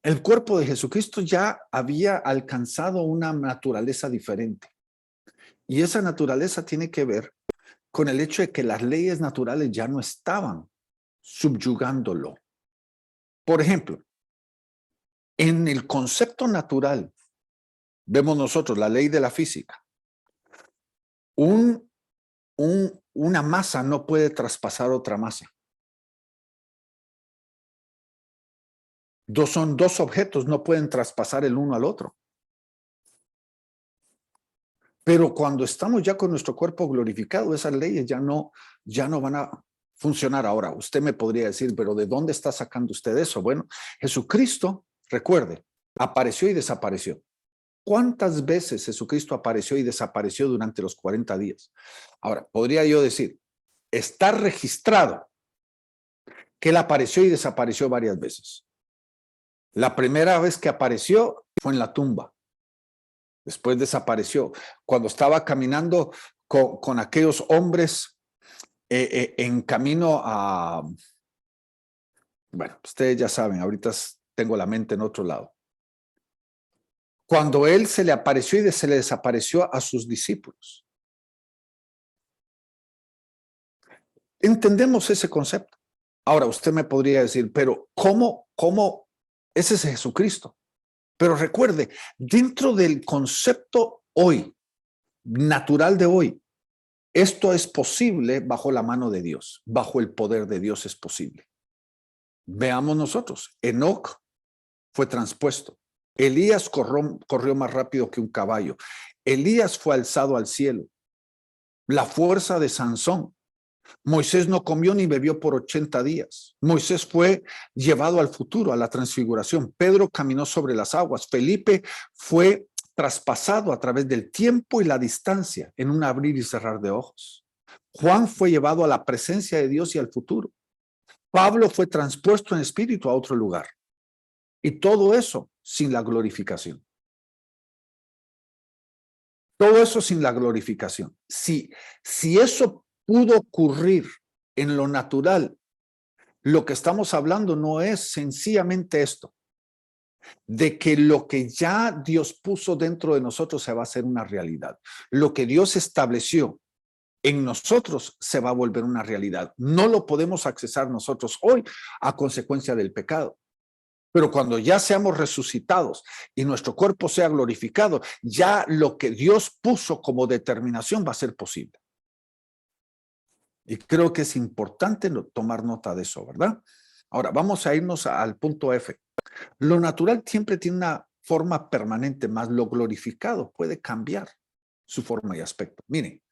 el cuerpo de Jesucristo ya había alcanzado una naturaleza diferente. Y esa naturaleza tiene que ver con el hecho de que las leyes naturales ya no estaban subyugándolo. Por ejemplo, en el concepto natural, vemos nosotros la ley de la física. Una masa no puede traspasar otra masa. Son dos objetos, no pueden traspasar el uno al otro. Pero cuando estamos ya con nuestro cuerpo glorificado, esas leyes ya no van a funcionar. Ahora, usted me podría decir, pero ¿de dónde está sacando usted eso? Bueno, Jesucristo, recuerde, apareció y desapareció. ¿Cuántas veces Jesucristo apareció y desapareció durante los 40 días? Ahora, podría yo decir, está registrado que él apareció y desapareció varias veces. La primera vez que apareció fue en la tumba. Después desapareció. Cuando estaba caminando con aquellos hombres en camino a... Bueno, ustedes ya saben, ahorita tengo la mente en otro lado. Cuando él se le apareció y se le desapareció a sus discípulos. Entendemos ese concepto. Ahora, usted me podría decir, pero ¿cómo ese es Jesucristo? Pero recuerde, dentro del concepto hoy, natural de hoy, esto es posible bajo la mano de Dios, bajo el poder de Dios es posible. Veamos nosotros, Enoc fue transpuesto. Elías corrió más rápido que un caballo. Elías fue alzado al cielo. La fuerza de Sansón. Moisés no comió ni bebió por 80 días. Moisés fue llevado al futuro, a la transfiguración. Pedro caminó sobre las aguas. Felipe fue traspasado a través del tiempo y la distancia en un abrir y cerrar de ojos. Juan fue llevado a la presencia de Dios y al futuro. Pablo fue transpuesto en espíritu a otro lugar. Y todo eso sin la glorificación. Todo eso sin la glorificación. Si eso pudo ocurrir en lo natural, lo que estamos hablando no es sencillamente esto, de que lo que ya Dios puso dentro de nosotros se va a hacer una realidad. Lo que Dios estableció en nosotros se va a volver una realidad. No lo podemos accesar nosotros hoy a consecuencia del pecado. Pero cuando ya seamos resucitados y nuestro cuerpo sea glorificado, ya lo que Dios puso como determinación va a ser posible. Y creo que es importante tomar nota de eso, ¿verdad? Ahora, vamos a irnos al punto F. Lo natural siempre tiene una forma permanente, más lo glorificado puede cambiar su forma y aspecto. Miren,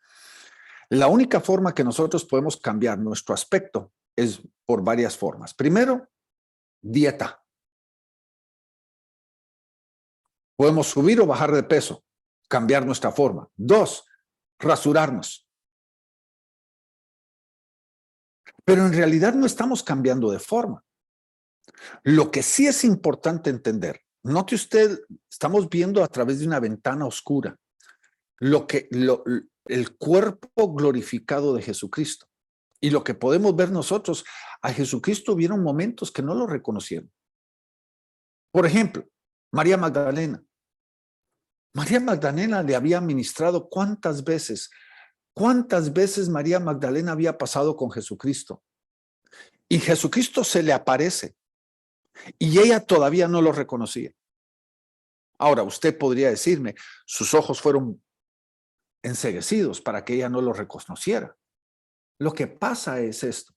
la única forma que nosotros podemos cambiar nuestro aspecto es por varias formas. Primero, dieta. Podemos subir o bajar de peso, cambiar nuestra forma. 2, rasurarnos. Pero en realidad no estamos cambiando de forma. Lo que sí es importante entender, note usted, estamos viendo a través de una ventana oscura el cuerpo glorificado de Jesucristo. Y lo que podemos ver nosotros, a Jesucristo hubieron momentos que no lo reconocieron. Por ejemplo, María Magdalena. María Magdalena le había ministrado ¿cuántas veces María Magdalena había pasado con Jesucristo? Y Jesucristo se le aparece y ella todavía no lo reconocía. Ahora, usted podría decirme, sus ojos fueron enceguecidos para que ella no lo reconociera. Lo que pasa es esto.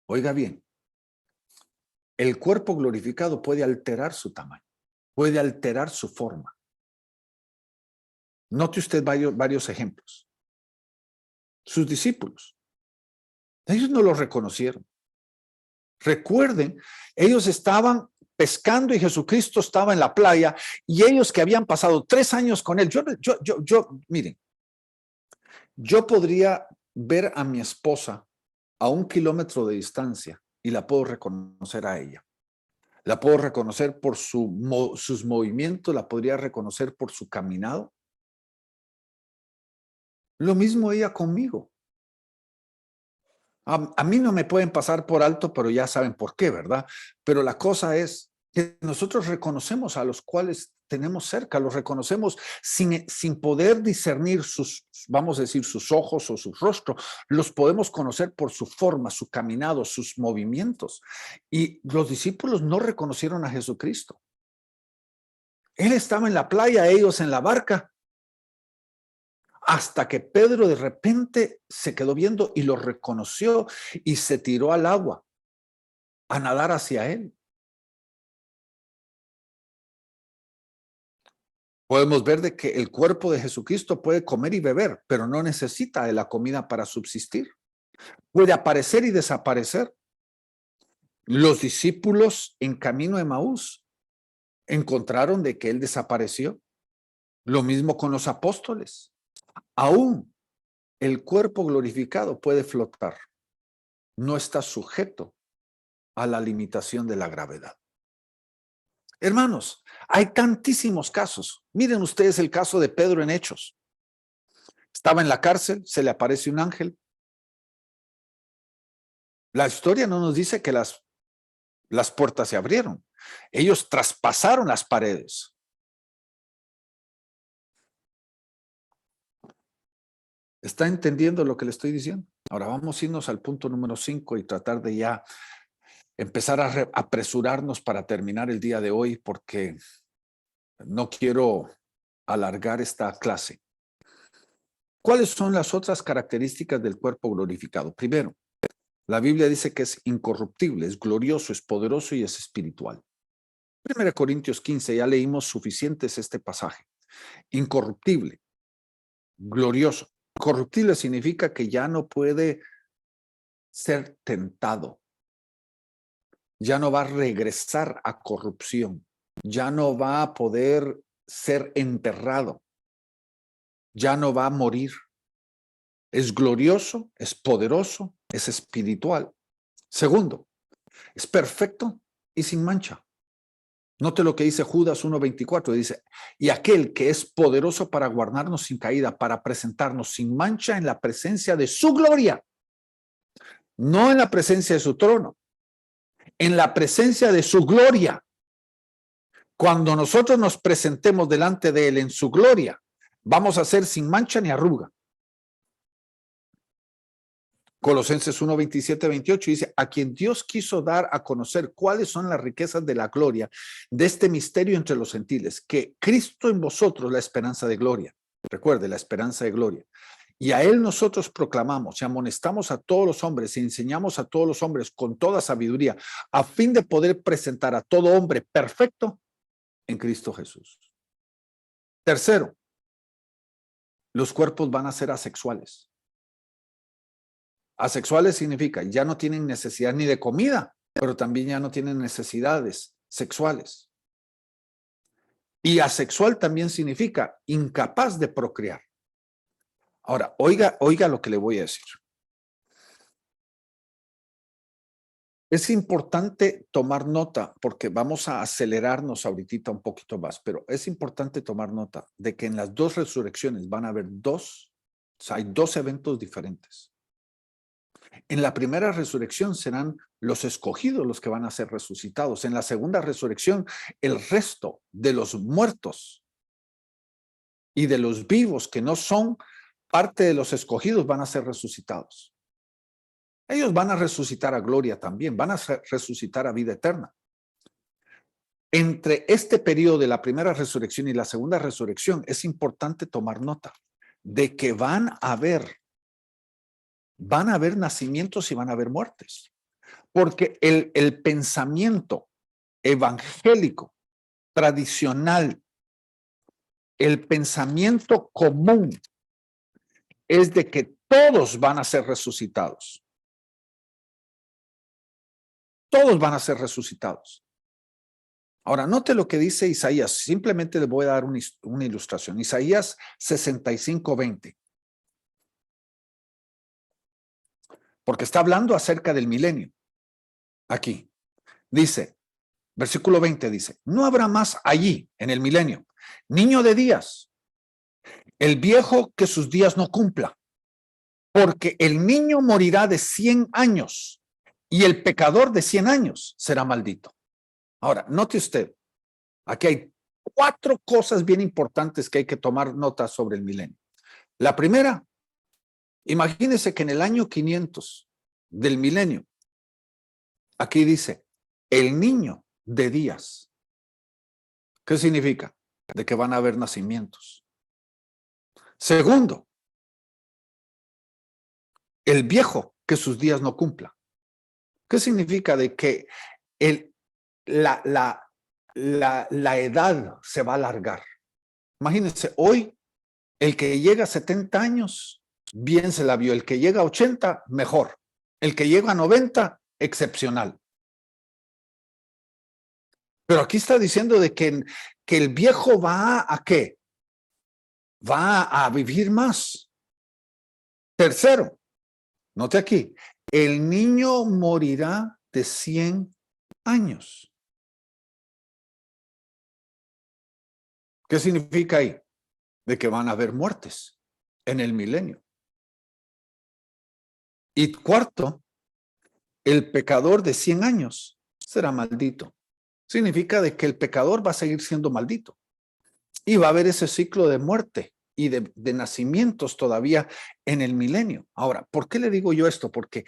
Oiga bien, el cuerpo glorificado puede alterar su tamaño, puede alterar su forma. Note usted varios ejemplos. Sus discípulos, ellos no lo reconocieron. Recuerden, ellos estaban pescando y Jesucristo estaba en la playa y ellos que habían pasado 3 años con él. Miren, yo podría ver a mi esposa a 1 kilómetro de distancia y la puedo reconocer a ella. La puedo reconocer por sus movimientos, la podría reconocer por su caminado. Lo mismo ella conmigo. A mí no me pueden pasar por alto, pero ya saben por qué, ¿verdad? Pero la cosa es que nosotros reconocemos a los cuales tenemos cerca, los reconocemos sin poder discernir vamos a decir, sus ojos o su rostro, los podemos conocer por su forma, su caminado, sus movimientos. Y los discípulos no reconocieron a Jesucristo. Él estaba en la playa, ellos en la barca, hasta que Pedro de repente se quedó viendo y lo reconoció y se tiró al agua a nadar hacia él. Podemos ver de que el cuerpo de Jesucristo puede comer y beber, pero no necesita de la comida para subsistir. Puede aparecer y desaparecer. Los discípulos en camino a Emaús encontraron de que él desapareció. Lo mismo con los apóstoles. Aún el cuerpo glorificado puede flotar. No está sujeto a la limitación de la gravedad. Hermanos, hay tantísimos casos. Miren ustedes el caso de Pedro en Hechos. Estaba en la cárcel, se le aparece un ángel. La historia no nos dice que las puertas se abrieron. Ellos traspasaron las paredes. ¿Está entendiendo lo que le estoy diciendo? Ahora vamos a irnos al punto número 5 y tratar de ya empezar a apresurarnos para terminar el día de hoy porque no quiero alargar esta clase. ¿Cuáles son las otras características del cuerpo glorificado? Primero, la Biblia dice que es incorruptible, es glorioso, es poderoso y es espiritual. 1 Corintios 15, ya leímos suficientes este pasaje. Incorruptible, glorioso. Corruptible significa que ya no puede ser tentado. Ya no va a regresar a corrupción. Ya no va a poder ser enterrado. Ya no va a morir. Es glorioso, es poderoso, es espiritual. Segundo, es perfecto y sin mancha. Note lo que dice Judas 1:24, dice, y aquel que es poderoso para guardarnos sin caída, para presentarnos sin mancha en la presencia de su gloria, no en la presencia de su trono, en la presencia de su gloria. Cuando nosotros nos presentemos delante de él en su gloria, vamos a ser sin mancha ni arruga. Colosenses 1:27-28 dice, a quien Dios quiso dar a conocer cuáles son las riquezas de la gloria de este misterio entre los gentiles, que Cristo en vosotros la esperanza de gloria. Recuerde, la esperanza de gloria. Y a él nosotros proclamamos y amonestamos a todos los hombres y enseñamos a todos los hombres con toda sabiduría, a fin de poder presentar a todo hombre perfecto en Cristo Jesús. Tercero, los cuerpos van a ser asexuales. Asexuales significa ya no tienen necesidad ni de comida, pero también ya no tienen necesidades sexuales. Y asexual también significa incapaz de procrear. Ahora, oiga lo que le voy a decir. Es importante tomar nota, porque vamos a acelerarnos ahorita un poquito más, pero es importante tomar nota de que en las dos resurrecciones van a haber hay dos eventos diferentes. En la primera resurrección serán los escogidos los que van a ser resucitados. En la segunda resurrección, el resto de los muertos y de los vivos que no son parte de los escogidos van a ser resucitados. Ellos van a resucitar a gloria también, van a resucitar a vida eterna. Entre este periodo de la primera resurrección y la segunda resurrección es importante tomar nota de que van a haber nacimientos y van a haber muertes. Porque el pensamiento evangélico, tradicional, el pensamiento común es de que todos van a ser resucitados. Todos van a ser resucitados. Ahora, note lo que dice Isaías. Simplemente les voy a dar una ilustración. Isaías 65:20. Porque está hablando acerca del milenio. Aquí. Dice, versículo 20 dice, no habrá más allí, en el milenio, niño de días, el viejo que sus días no cumpla, porque el niño morirá de 100 años y el pecador de 100 años será maldito. Ahora, note usted, aquí hay 4 cosas bien importantes que hay que tomar nota sobre el milenio. La primera, imagínese que en el año 500 del milenio, aquí dice, el niño de días. ¿Qué significa? De que van a haber nacimientos. Segundo, el viejo que sus días no cumpla. ¿Qué significa? De que la edad se va a alargar. Imagínense, hoy el que llega a 70 años, bien se la vio. El que llega a 80, mejor. El que llega a 90, excepcional. Pero aquí está diciendo de que el viejo va a ¿qué? Va a vivir más. Tercero, note aquí, el niño morirá de 100 años. ¿Qué significa ahí? De que van a haber muertes en el milenio. Y cuarto, el pecador de 100 años será maldito. Significa de que el pecador va a seguir siendo maldito. Y va a haber ese ciclo de muerte y de nacimientos todavía en el milenio. Ahora, ¿por qué le digo yo esto? Porque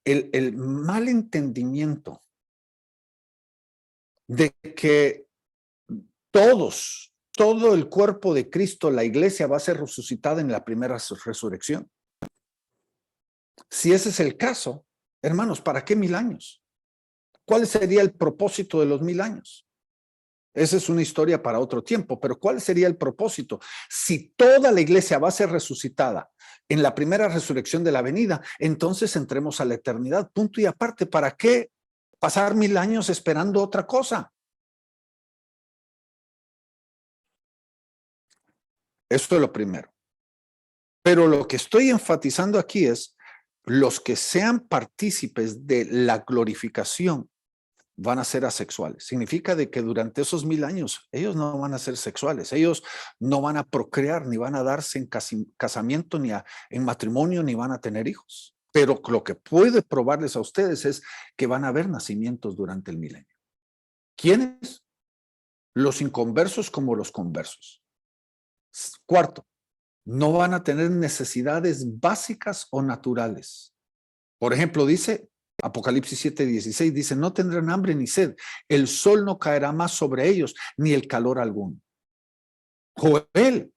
el mal entendimiento de que todo el cuerpo de Cristo, la iglesia, va a ser resucitada en la primera resurrección. Si ese es el caso, hermanos, ¿para qué 1000 años? ¿Cuál sería el propósito de los 1000 años? Esa es una historia para otro tiempo, pero ¿cuál sería el propósito? Si toda la iglesia va a ser resucitada en la primera resurrección de la venida, entonces entremos a la eternidad, punto y aparte. ¿Para qué pasar 1000 años esperando otra cosa? Eso es lo primero. Pero lo que estoy enfatizando aquí es los que sean partícipes de la glorificación van a ser asexuales. Significa de que durante esos 1000 años ellos no van a ser sexuales, ellos no van a procrear, ni van a darse en casamiento, ni en matrimonio, ni van a tener hijos. Pero lo que puede probarles a ustedes es que van a haber nacimientos durante el milenio. ¿Quiénes? Los inconversos como los conversos. Cuarto, no van a tener necesidades básicas o naturales. Por ejemplo, dice Apocalipsis 7:16, dice, no tendrán hambre ni sed, el sol no caerá más sobre ellos, ni el calor alguno. Joel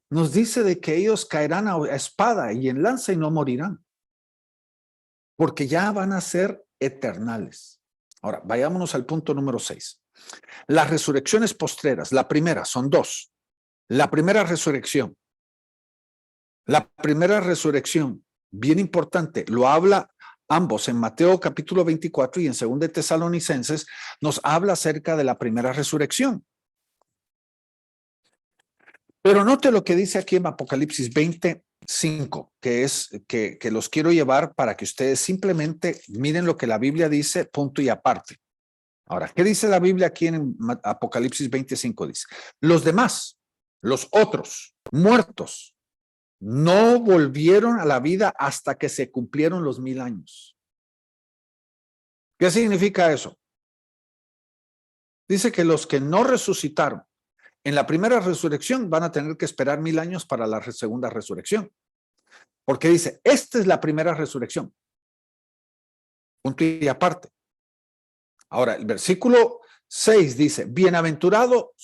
nos dice de que ellos caerán a espada y en lanza y no morirán, porque ya van a ser eternales. Ahora, vayámonos al punto número 6. Las resurrecciones postreras, la primera, son dos. La primera resurrección, bien importante, lo habla ambos en Mateo capítulo 24 y en 2 de Tesalonicenses, nos habla acerca de la primera resurrección. Pero note lo que dice aquí en Apocalipsis 25, que es que los quiero llevar para que ustedes simplemente miren lo que la Biblia dice, punto y aparte. Ahora, ¿qué dice la Biblia aquí en Apocalipsis 25? Dice, los demás, los otros, muertos, no volvieron a la vida hasta que se cumplieron los 1000 años. ¿Qué significa eso? Dice que los que no resucitaron en la primera resurrección van a tener que esperar 1000 años para la segunda resurrección. Porque dice, esta es la primera resurrección. Punto y aparte. Ahora, el versículo 6 dice, bienaventurado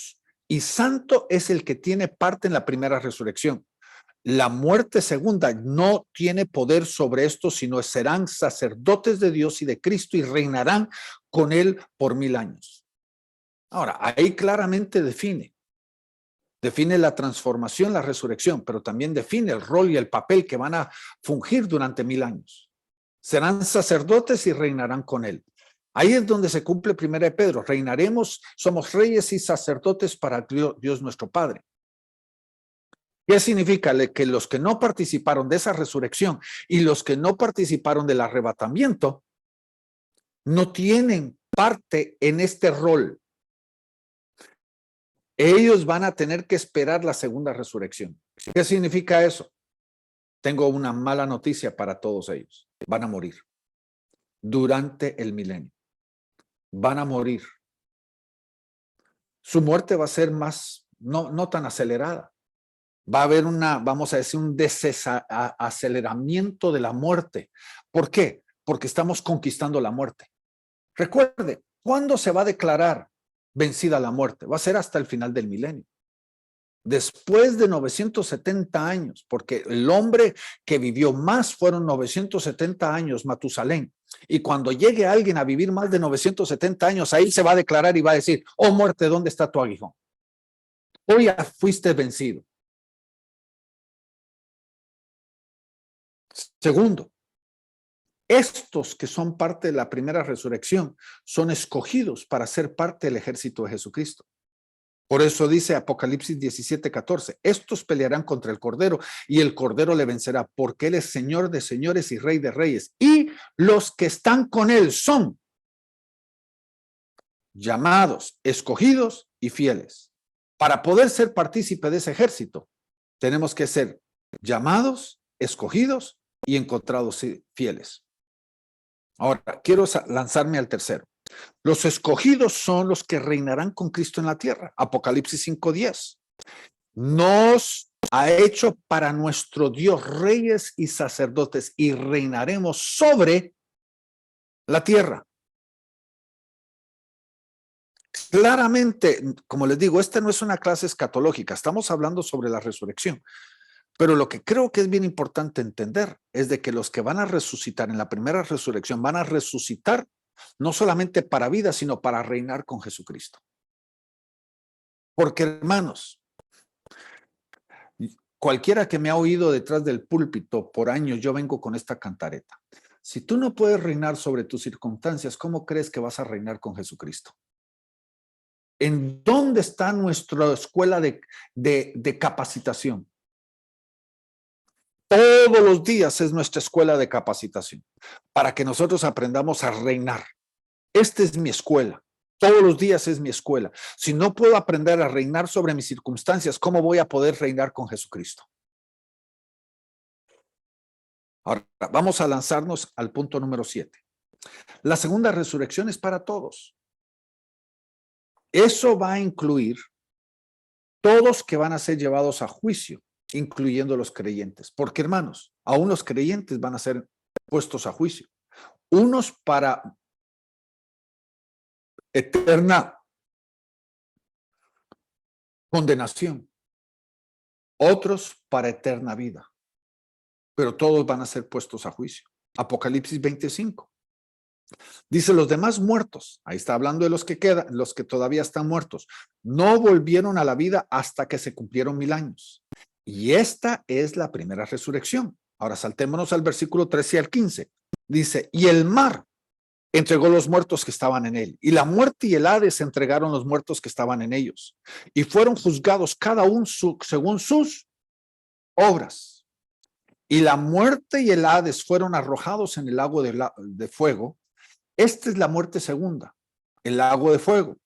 y santo es el que tiene parte en la primera resurrección. La muerte segunda no tiene poder sobre esto, sino serán sacerdotes de Dios y de Cristo y reinarán con él por 1000 años. Ahora, ahí claramente define la transformación, la resurrección, pero también define el rol y el papel que van a fungir durante 1000 años. Serán sacerdotes y reinarán con él. Ahí es donde se cumple 1 de Pedro. Reinaremos, somos reyes y sacerdotes para Dios nuestro Padre. ¿Qué significa? Que los que no participaron de esa resurrección y los que no participaron del arrebatamiento no tienen parte en este rol. Ellos van a tener que esperar la segunda resurrección. ¿Qué significa eso? Tengo una mala noticia para todos ellos. Van a morir durante el milenio. Van a morir. Su muerte va a ser más, no tan acelerada. Va a haber vamos a decir, un desaceleramiento de la muerte. ¿Por qué? Porque estamos conquistando la muerte. Recuerde, ¿cuándo se va a declarar vencida la muerte? Va a ser hasta el final del milenio. Después de 970 años, porque el hombre que vivió más fueron 970 años, Matusalén. Y cuando llegue alguien a vivir más de 970 años, ahí se va a declarar y va a decir, oh muerte, ¿dónde está tu aguijón? Hoy ya fuiste vencido. Segundo, estos que son parte de la primera resurrección son escogidos para ser parte del ejército de Jesucristo. Por eso dice Apocalipsis 17:14, estos pelearán contra el Cordero y el Cordero le vencerá porque Él es Señor de señores y Rey de reyes. Y los que están con Él son llamados, escogidos y fieles. Para poder ser partícipe de ese ejército, tenemos que ser llamados, escogidos y encontrados fieles. Ahora, quiero lanzarme al tercero. Los escogidos son los que reinarán con Cristo en la tierra. Apocalipsis 5:10. Nos ha hecho para nuestro Dios reyes y sacerdotes y reinaremos sobre la tierra. Claramente, como les digo, esta no es una clase escatológica, estamos hablando sobre la resurrección. Pero lo que creo que es bien importante entender es de que los que van a resucitar en la primera resurrección van a resucitar no solamente para vida, sino para reinar con Jesucristo. Porque, hermanos, cualquiera que me ha oído detrás del púlpito por años, yo vengo con esta cantareta. Si tú no puedes reinar sobre tus circunstancias, ¿cómo crees que vas a reinar con Jesucristo? ¿En dónde está nuestra escuela de capacitación? Todos los días es nuestra escuela de capacitación para que nosotros aprendamos a reinar. Esta es mi escuela. Todos los días es mi escuela. Si no puedo aprender a reinar sobre mis circunstancias, ¿cómo voy a poder reinar con Jesucristo? Ahora, vamos a lanzarnos al punto número 7. La segunda resurrección es para todos. Eso va a incluir todos que van a ser llevados a juicio, incluyendo los creyentes. Porque, hermanos, aún los creyentes van a ser puestos a juicio. Unos para eterna condenación, otros para eterna vida. Pero todos van a ser puestos a juicio. Apocalipsis 25. Dice, los demás muertos, ahí está hablando de los que quedan, los que todavía están muertos, no volvieron a la vida hasta que se cumplieron 1000 años. Y esta es la primera resurrección. Ahora saltémonos al versículo 13 al 15. Dice, y el mar entregó los muertos que estaban en él, y la muerte y el Hades entregaron los muertos que estaban en ellos, y fueron juzgados cada uno según sus obras. Y la muerte y el Hades fueron arrojados en el lago de fuego. Esta es la muerte segunda, el lago de fuego.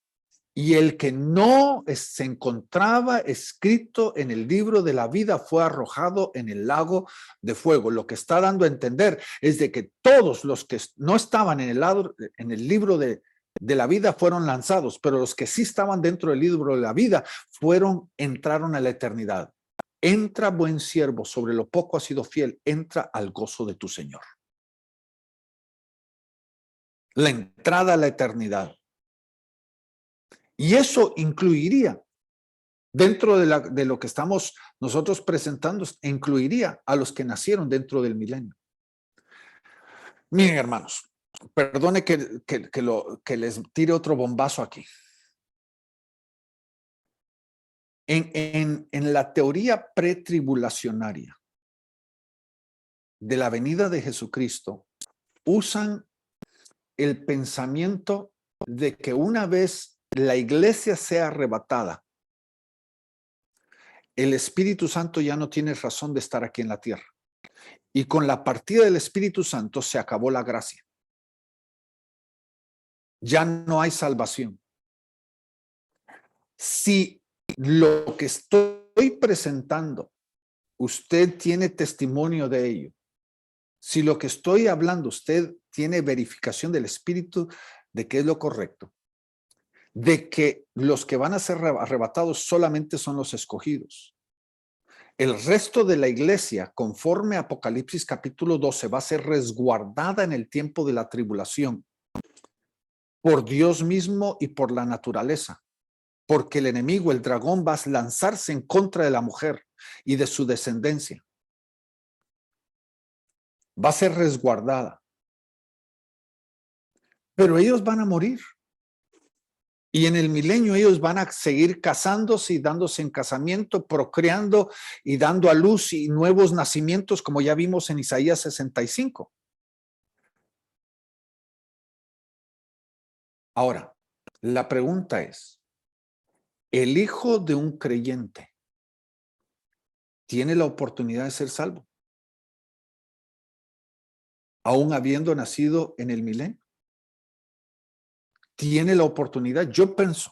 Y el que no se encontraba escrito en el libro de la vida fue arrojado en el lago de fuego. Lo que está dando a entender es de que todos los que no estaban en el libro de la vida fueron lanzados, pero los que sí estaban dentro del libro de la vida entraron a la eternidad. Entra, buen siervo, sobre lo poco has sido fiel, entra al gozo de tu Señor. La entrada a la eternidad. Y eso incluiría, dentro de lo que estamos nosotros presentando, incluiría a los que nacieron dentro del milenio. Miren, hermanos, perdone que les tire otro bombazo aquí. En la teoría pretribulacionaria de la venida de Jesucristo, usan el pensamiento de que una vez la iglesia sea arrebatada, el Espíritu Santo ya no tiene razón de estar aquí en la tierra. Y con la partida del Espíritu Santo se acabó la gracia. Ya no hay salvación. Si lo que estoy presentando, usted tiene testimonio de ello, si lo que estoy hablando, usted tiene verificación del Espíritu de que es lo correcto, de que los que van a ser arrebatados solamente son los escogidos. El resto de la iglesia, conforme a Apocalipsis capítulo 12, va a ser resguardada en el tiempo de la tribulación por Dios mismo y por la naturaleza, porque el enemigo, el dragón, va a lanzarse en contra de la mujer y de su descendencia. Va a ser resguardada. Pero ellos van a morir. Y en el milenio ellos van a seguir casándose y dándose en casamiento, procreando y dando a luz y nuevos nacimientos, como ya vimos en Isaías 65. Ahora, la pregunta es, ¿el hijo de un creyente tiene la oportunidad de ser salvo, aún habiendo nacido en el milenio? ¿Tiene la oportunidad? Yo pienso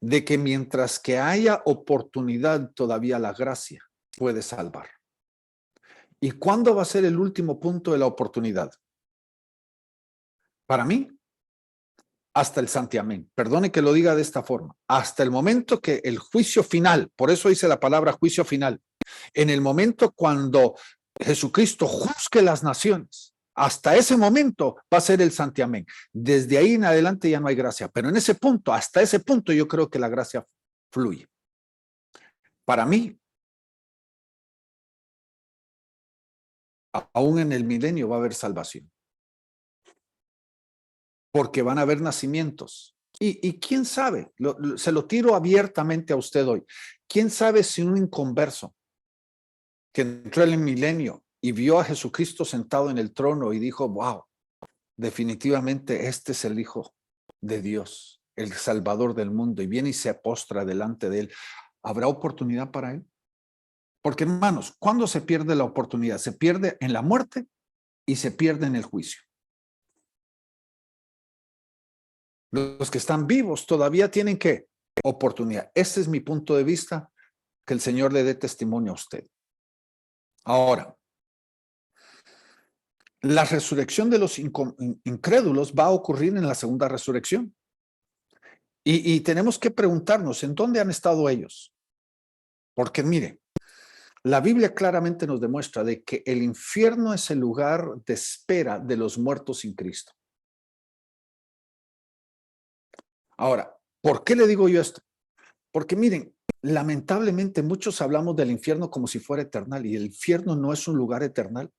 de que mientras que haya oportunidad, todavía la gracia puede salvar. ¿Y cuándo va a ser el último punto de la oportunidad? Para mí, hasta el santiamén. Perdone que lo diga de esta forma. Hasta el momento que el juicio final, por eso dice la palabra juicio final, en el momento cuando Jesucristo juzgue las naciones, hasta ese momento va a ser el santiamén. Desde ahí en adelante ya no hay gracia, pero en ese punto, hasta ese punto, yo creo que la gracia fluye. Para mí, aún en el milenio va a haber salvación, porque van a haber nacimientos Y quién sabe, se lo tiro abiertamente a usted hoy. ¿Quién sabe si un inconverso que entró en el milenio y vio a Jesucristo sentado en el trono y dijo, wow, definitivamente este es el Hijo de Dios, el Salvador del mundo, y viene y se postra delante de él, ¿habrá oportunidad para él? Porque, hermanos, ¿cuándo se pierde la oportunidad? Se pierde en la muerte y se pierde en el juicio. Los que están vivos todavía tienen ¿qué? Oportunidad. Este es mi punto de vista, que el Señor le dé testimonio a usted. Ahora, la resurrección de los incrédulos va a ocurrir en la segunda resurrección. Y tenemos que preguntarnos, ¿en dónde han estado ellos? Porque mire, la Biblia claramente nos demuestra de que el infierno es el lugar de espera de los muertos sin Cristo. Ahora, ¿por qué le digo yo esto? Porque miren, lamentablemente muchos hablamos del infierno como si fuera eternal, y el infierno no es un lugar eternal.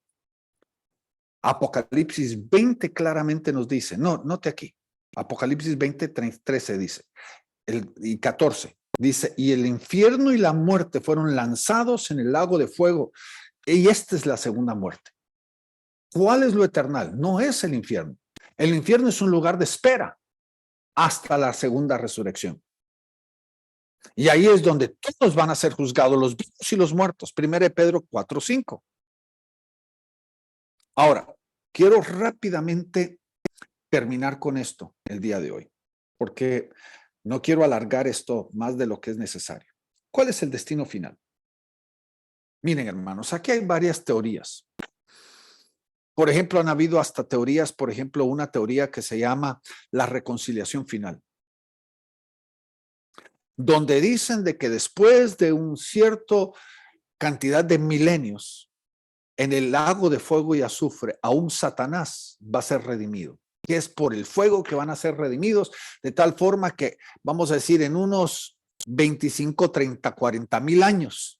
Apocalipsis 20 claramente nos dice, no, note aquí, Apocalipsis 20, 13 dice, y 14, dice, y el infierno y la muerte fueron lanzados en el lago de fuego, y esta es la segunda muerte. ¿Cuál es lo eternal? No es el infierno. El infierno es un lugar de espera hasta la segunda resurrección. Y ahí es donde todos van a ser juzgados, los vivos y los muertos. 1 Pedro 4:5. Ahora, quiero rápidamente terminar con esto el día de hoy, porque no quiero alargar esto más de lo que es necesario. ¿Cuál es el destino final? Miren, hermanos, aquí hay varias teorías. Por ejemplo, han habido hasta teorías, por ejemplo, una teoría que se llama la reconciliación final, donde dicen de que después de un cierto cantidad de milenios, en el lago de fuego y azufre, aún Satanás va a ser redimido, que es por el fuego que van a ser redimidos, de tal forma que, vamos a decir, en unos 25, 30, 40 mil años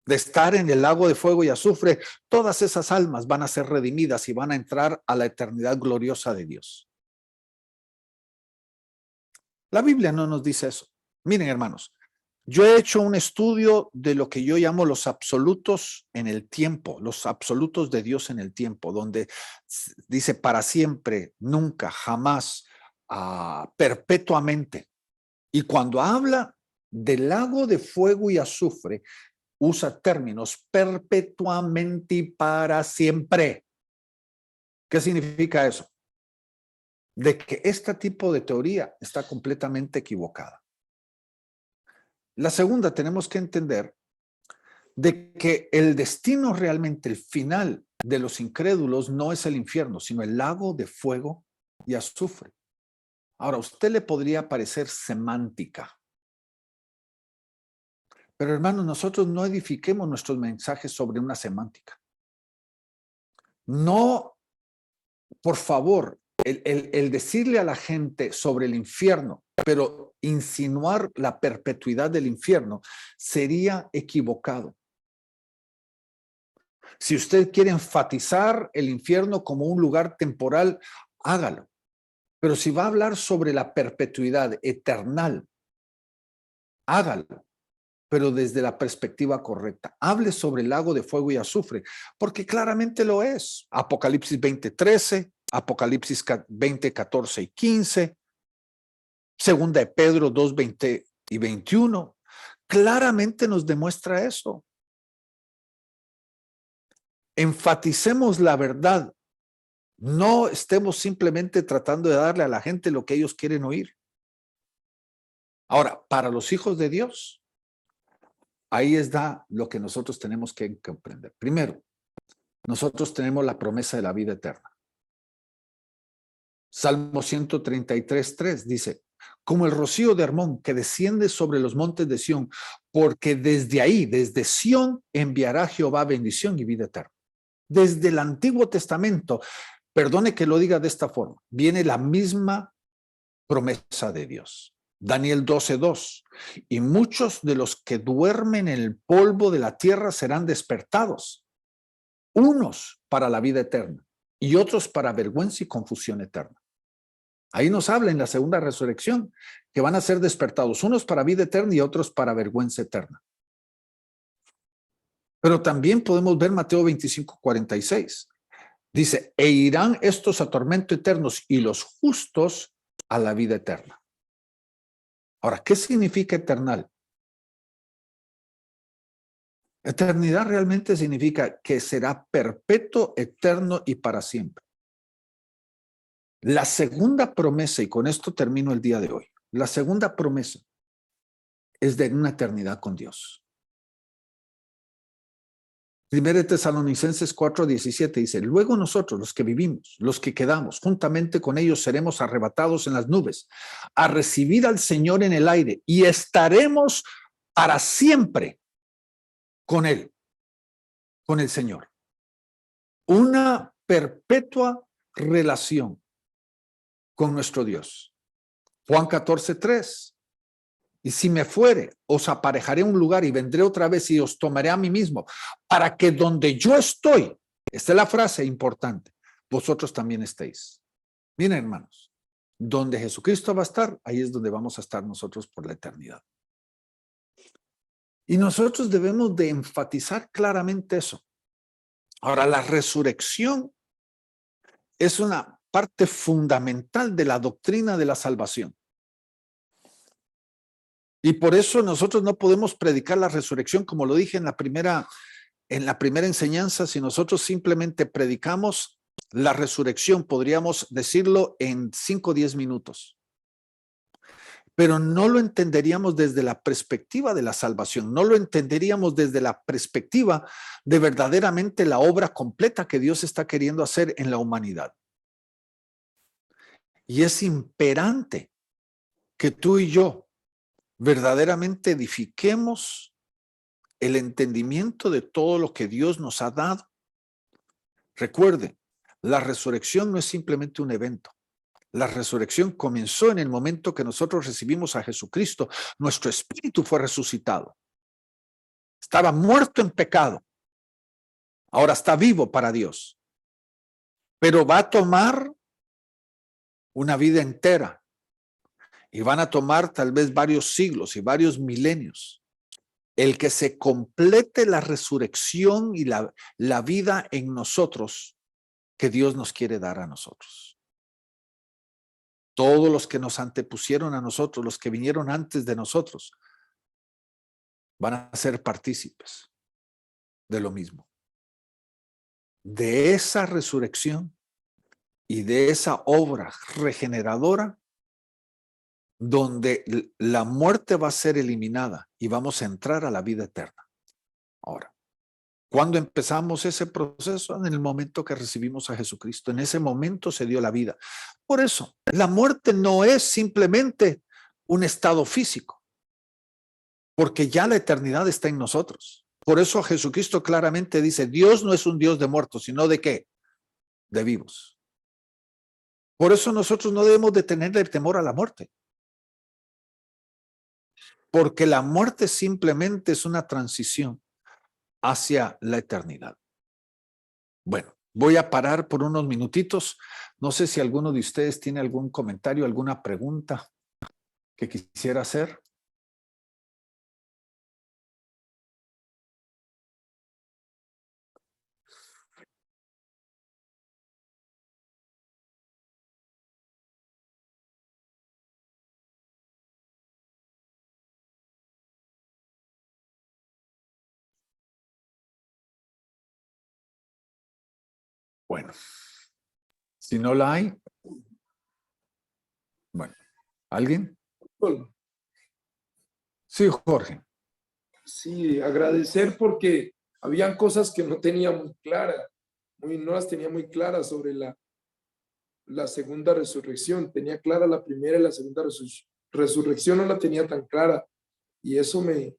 de estar en el lago de fuego y azufre, todas esas almas van a ser redimidas y van a entrar a la eternidad gloriosa de Dios. La Biblia no nos dice eso. Miren, hermanos, yo he hecho un estudio de lo que yo llamo los absolutos en el tiempo, los absolutos de Dios en el tiempo, donde dice para siempre, nunca, jamás, perpetuamente. Y cuando habla del lago de fuego y azufre, usa términos perpetuamente y para siempre. ¿Qué significa eso? De que este tipo de teoría está completamente equivocada. La segunda, tenemos que entender de que el destino realmente, el final de los incrédulos no es el infierno, sino el lago de fuego y azufre. Ahora, a usted le podría parecer semántica, pero hermanos, nosotros no edifiquemos nuestros mensajes sobre una semántica. No, por favor, el decirle a la gente sobre el infierno, pero insinuar la perpetuidad del infierno sería equivocado. Si usted quiere enfatizar el infierno como un lugar temporal, hágalo. Pero si va a hablar sobre la perpetuidad eternal, hágalo, pero desde la perspectiva correcta. Hable sobre el lago de fuego y azufre, porque claramente lo es. Apocalipsis 20:13, Apocalipsis 20:14 y 15, Segunda de Pedro 2:20 y 21, claramente nos demuestra eso. Enfaticemos la verdad. No estemos simplemente tratando de darle a la gente lo que ellos quieren oír. Ahora, para los hijos de Dios, ahí está lo que nosotros tenemos que comprender. Primero, nosotros tenemos la promesa de la vida eterna. Salmo 133:3 dice, como el rocío de Hermón que desciende sobre los montes de Sión, porque desde ahí, desde Sión, enviará Jehová bendición y vida eterna. Desde el Antiguo Testamento, perdone que lo diga de esta forma, viene la misma promesa de Dios. Daniel 12:2, y muchos de los que duermen en el polvo de la tierra serán despertados, unos para la vida eterna y otros para vergüenza y confusión eterna. Ahí nos habla en la segunda resurrección que van a ser despertados, unos para vida eterna y otros para vergüenza eterna. Pero también podemos ver Mateo 25:46. Dice, e irán estos a tormento eternos y los justos a la vida eterna. Ahora, ¿qué significa eternal? Eternidad realmente significa que será perpetuo, eterno y para siempre. La segunda promesa, y con esto termino el día de hoy, la segunda promesa es de una eternidad con Dios. Primera de Tesalonicenses 4:17 dice, luego nosotros, los que vivimos, los que quedamos, juntamente con ellos seremos arrebatados en las nubes a recibir al Señor en el aire y estaremos para siempre con Él, con el Señor. Una perpetua relación con nuestro Dios. Juan 14:3. Y si me fuere, os aparejaré un lugar y vendré otra vez y os tomaré a mí mismo, para que donde yo estoy, esta es la frase importante, vosotros también estéis. Miren, hermanos, donde Jesucristo va a estar, ahí es donde vamos a estar nosotros por la eternidad. Y nosotros debemos de enfatizar claramente eso. Ahora, la resurrección es una parte fundamental de la doctrina de la salvación. Y por eso nosotros no podemos predicar la resurrección, como lo dije en la primera enseñanza, si nosotros simplemente predicamos la resurrección, podríamos decirlo en 5 o 10 minutos. Pero no lo entenderíamos desde la perspectiva de la salvación, no lo entenderíamos desde la perspectiva de verdaderamente la obra completa que Dios está queriendo hacer en la humanidad. Y es imperante que tú y yo verdaderamente edifiquemos el entendimiento de todo lo que Dios nos ha dado. Recuerde, la resurrección no es simplemente un evento. La resurrección comenzó en el momento que nosotros recibimos a Jesucristo. Nuestro espíritu fue resucitado. Estaba muerto en pecado. Ahora está vivo para Dios. Pero va a tomar una vida entera. Y van a tomar tal vez varios siglos y varios milenios. El que se complete la resurrección y la vida en nosotros que Dios nos quiere dar a nosotros. Todos los que nos antepusieron a nosotros, los que vinieron antes de nosotros, van a ser partícipes de lo mismo. De esa resurrección y de esa obra regeneradora donde la muerte va a ser eliminada y vamos a entrar a la vida eterna. Ahora, ¿cuándo empezamos ese proceso? En el momento que recibimos a Jesucristo. En ese momento se dio la vida. Por eso, la muerte no es simplemente un estado físico, porque ya la eternidad está en nosotros. Por eso Jesucristo claramente dice, Dios no es un Dios de muertos, sino de ¿qué? De vivos. Por eso nosotros no debemos de tenerle temor a la muerte. Porque la muerte simplemente es una transición hacia la eternidad. Bueno, voy a parar por unos minutitos. No sé si alguno de ustedes tiene algún comentario, alguna pregunta que quisiera hacer. Bueno, si no la hay, bueno, ¿alguien? Bueno, Sí, Jorge. sí, agradecer porque habían cosas que no tenía muy claras, no las tenía muy claras sobre la segunda resurrección. Tenía clara la primera y la segunda resurrección no la tenía tan clara y eso me,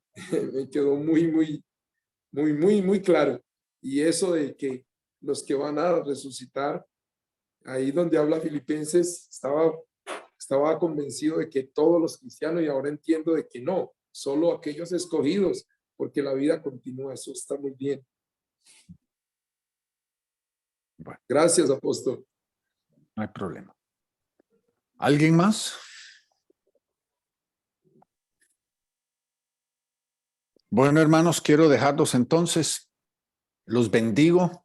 me quedó muy claro. Y eso de que los que van a resucitar, ahí donde habla Filipenses, estaba convencido de que todos los cristianos y ahora entiendo de que no, solo aquellos escogidos, porque la vida continúa. Eso está muy bien. Bueno, Gracias, apóstol. no hay problema. ¿Alguien más? Bueno, hermanos, quiero dejarlos entonces. Los bendigo,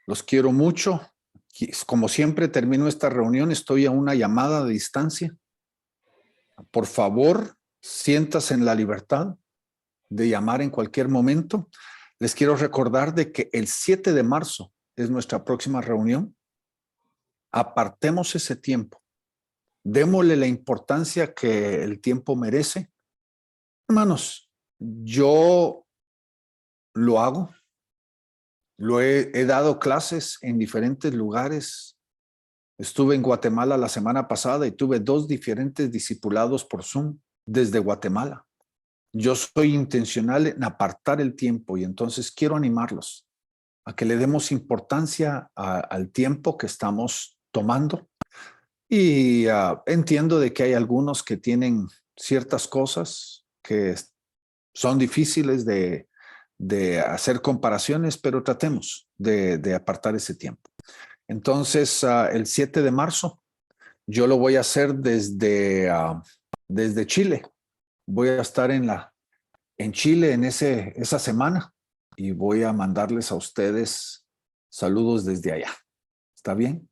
los quiero mucho. Como siempre, termino esta reunión, estoy a una llamada de distancia. Por favor, siéntase en la libertad de llamar en cualquier momento. Les quiero recordar de que el 7 de marzo es nuestra próxima reunión. Apartemos ese tiempo. Démosle la importancia que el tiempo merece. Hermanos, yo lo hago. He dado clases en diferentes lugares. Estuve en Guatemala la semana pasada y tuve 2 diferentes discipulados por Zoom desde Guatemala. Yo soy intencional en apartar el tiempo y entonces quiero animarlos a que le demos importancia al tiempo que estamos tomando. Y entiendo de que hay algunos que tienen ciertas cosas que son difíciles de hacer comparaciones, pero tratemos de apartar ese tiempo. Entonces, el 7 de marzo, yo lo voy a hacer desde Chile. Voy a estar en Chile en esa semana y voy a mandarles a ustedes saludos desde allá. ¿Está bien?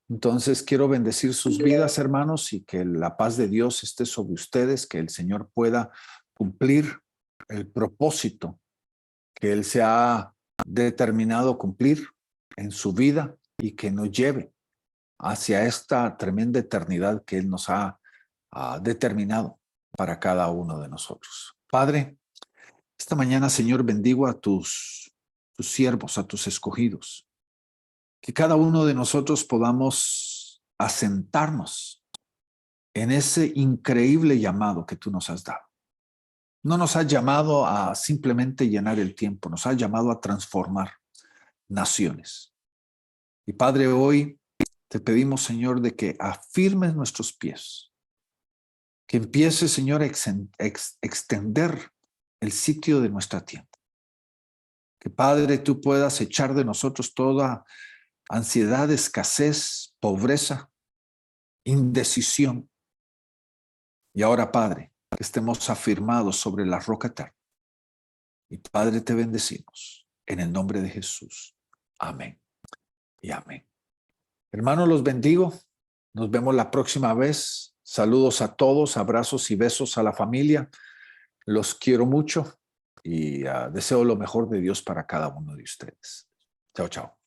Entonces, quiero bendecir sus vidas, hermanos, y que la paz de Dios esté sobre ustedes, que el Señor pueda cumplir el propósito que Él se ha determinado cumplir en su vida y que nos lleve hacia esta tremenda eternidad que Él nos ha determinado para cada uno de nosotros. Padre, esta mañana, Señor, bendigo a tus siervos, a tus escogidos. Que cada uno de nosotros podamos asentarnos en ese increíble llamado que tú nos has dado. No nos has llamado a simplemente llenar el tiempo, nos has llamado a transformar naciones. Y Padre, hoy te pedimos, Señor, de que afirmes nuestros pies, que empieces, Señor, a extender el sitio de nuestra tienda. Que, Padre, tú puedas echar de nosotros toda ansiedad, escasez, pobreza, indecisión. Y ahora, Padre, que estemos afirmados sobre la roca eterna. Y Padre, te bendecimos en el nombre de Jesús. Amén y amén. Hermanos, los bendigo. Nos vemos la próxima vez. Saludos a todos, abrazos y besos a la familia. Los quiero mucho y deseo lo mejor de Dios para cada uno de ustedes. Chao, chao.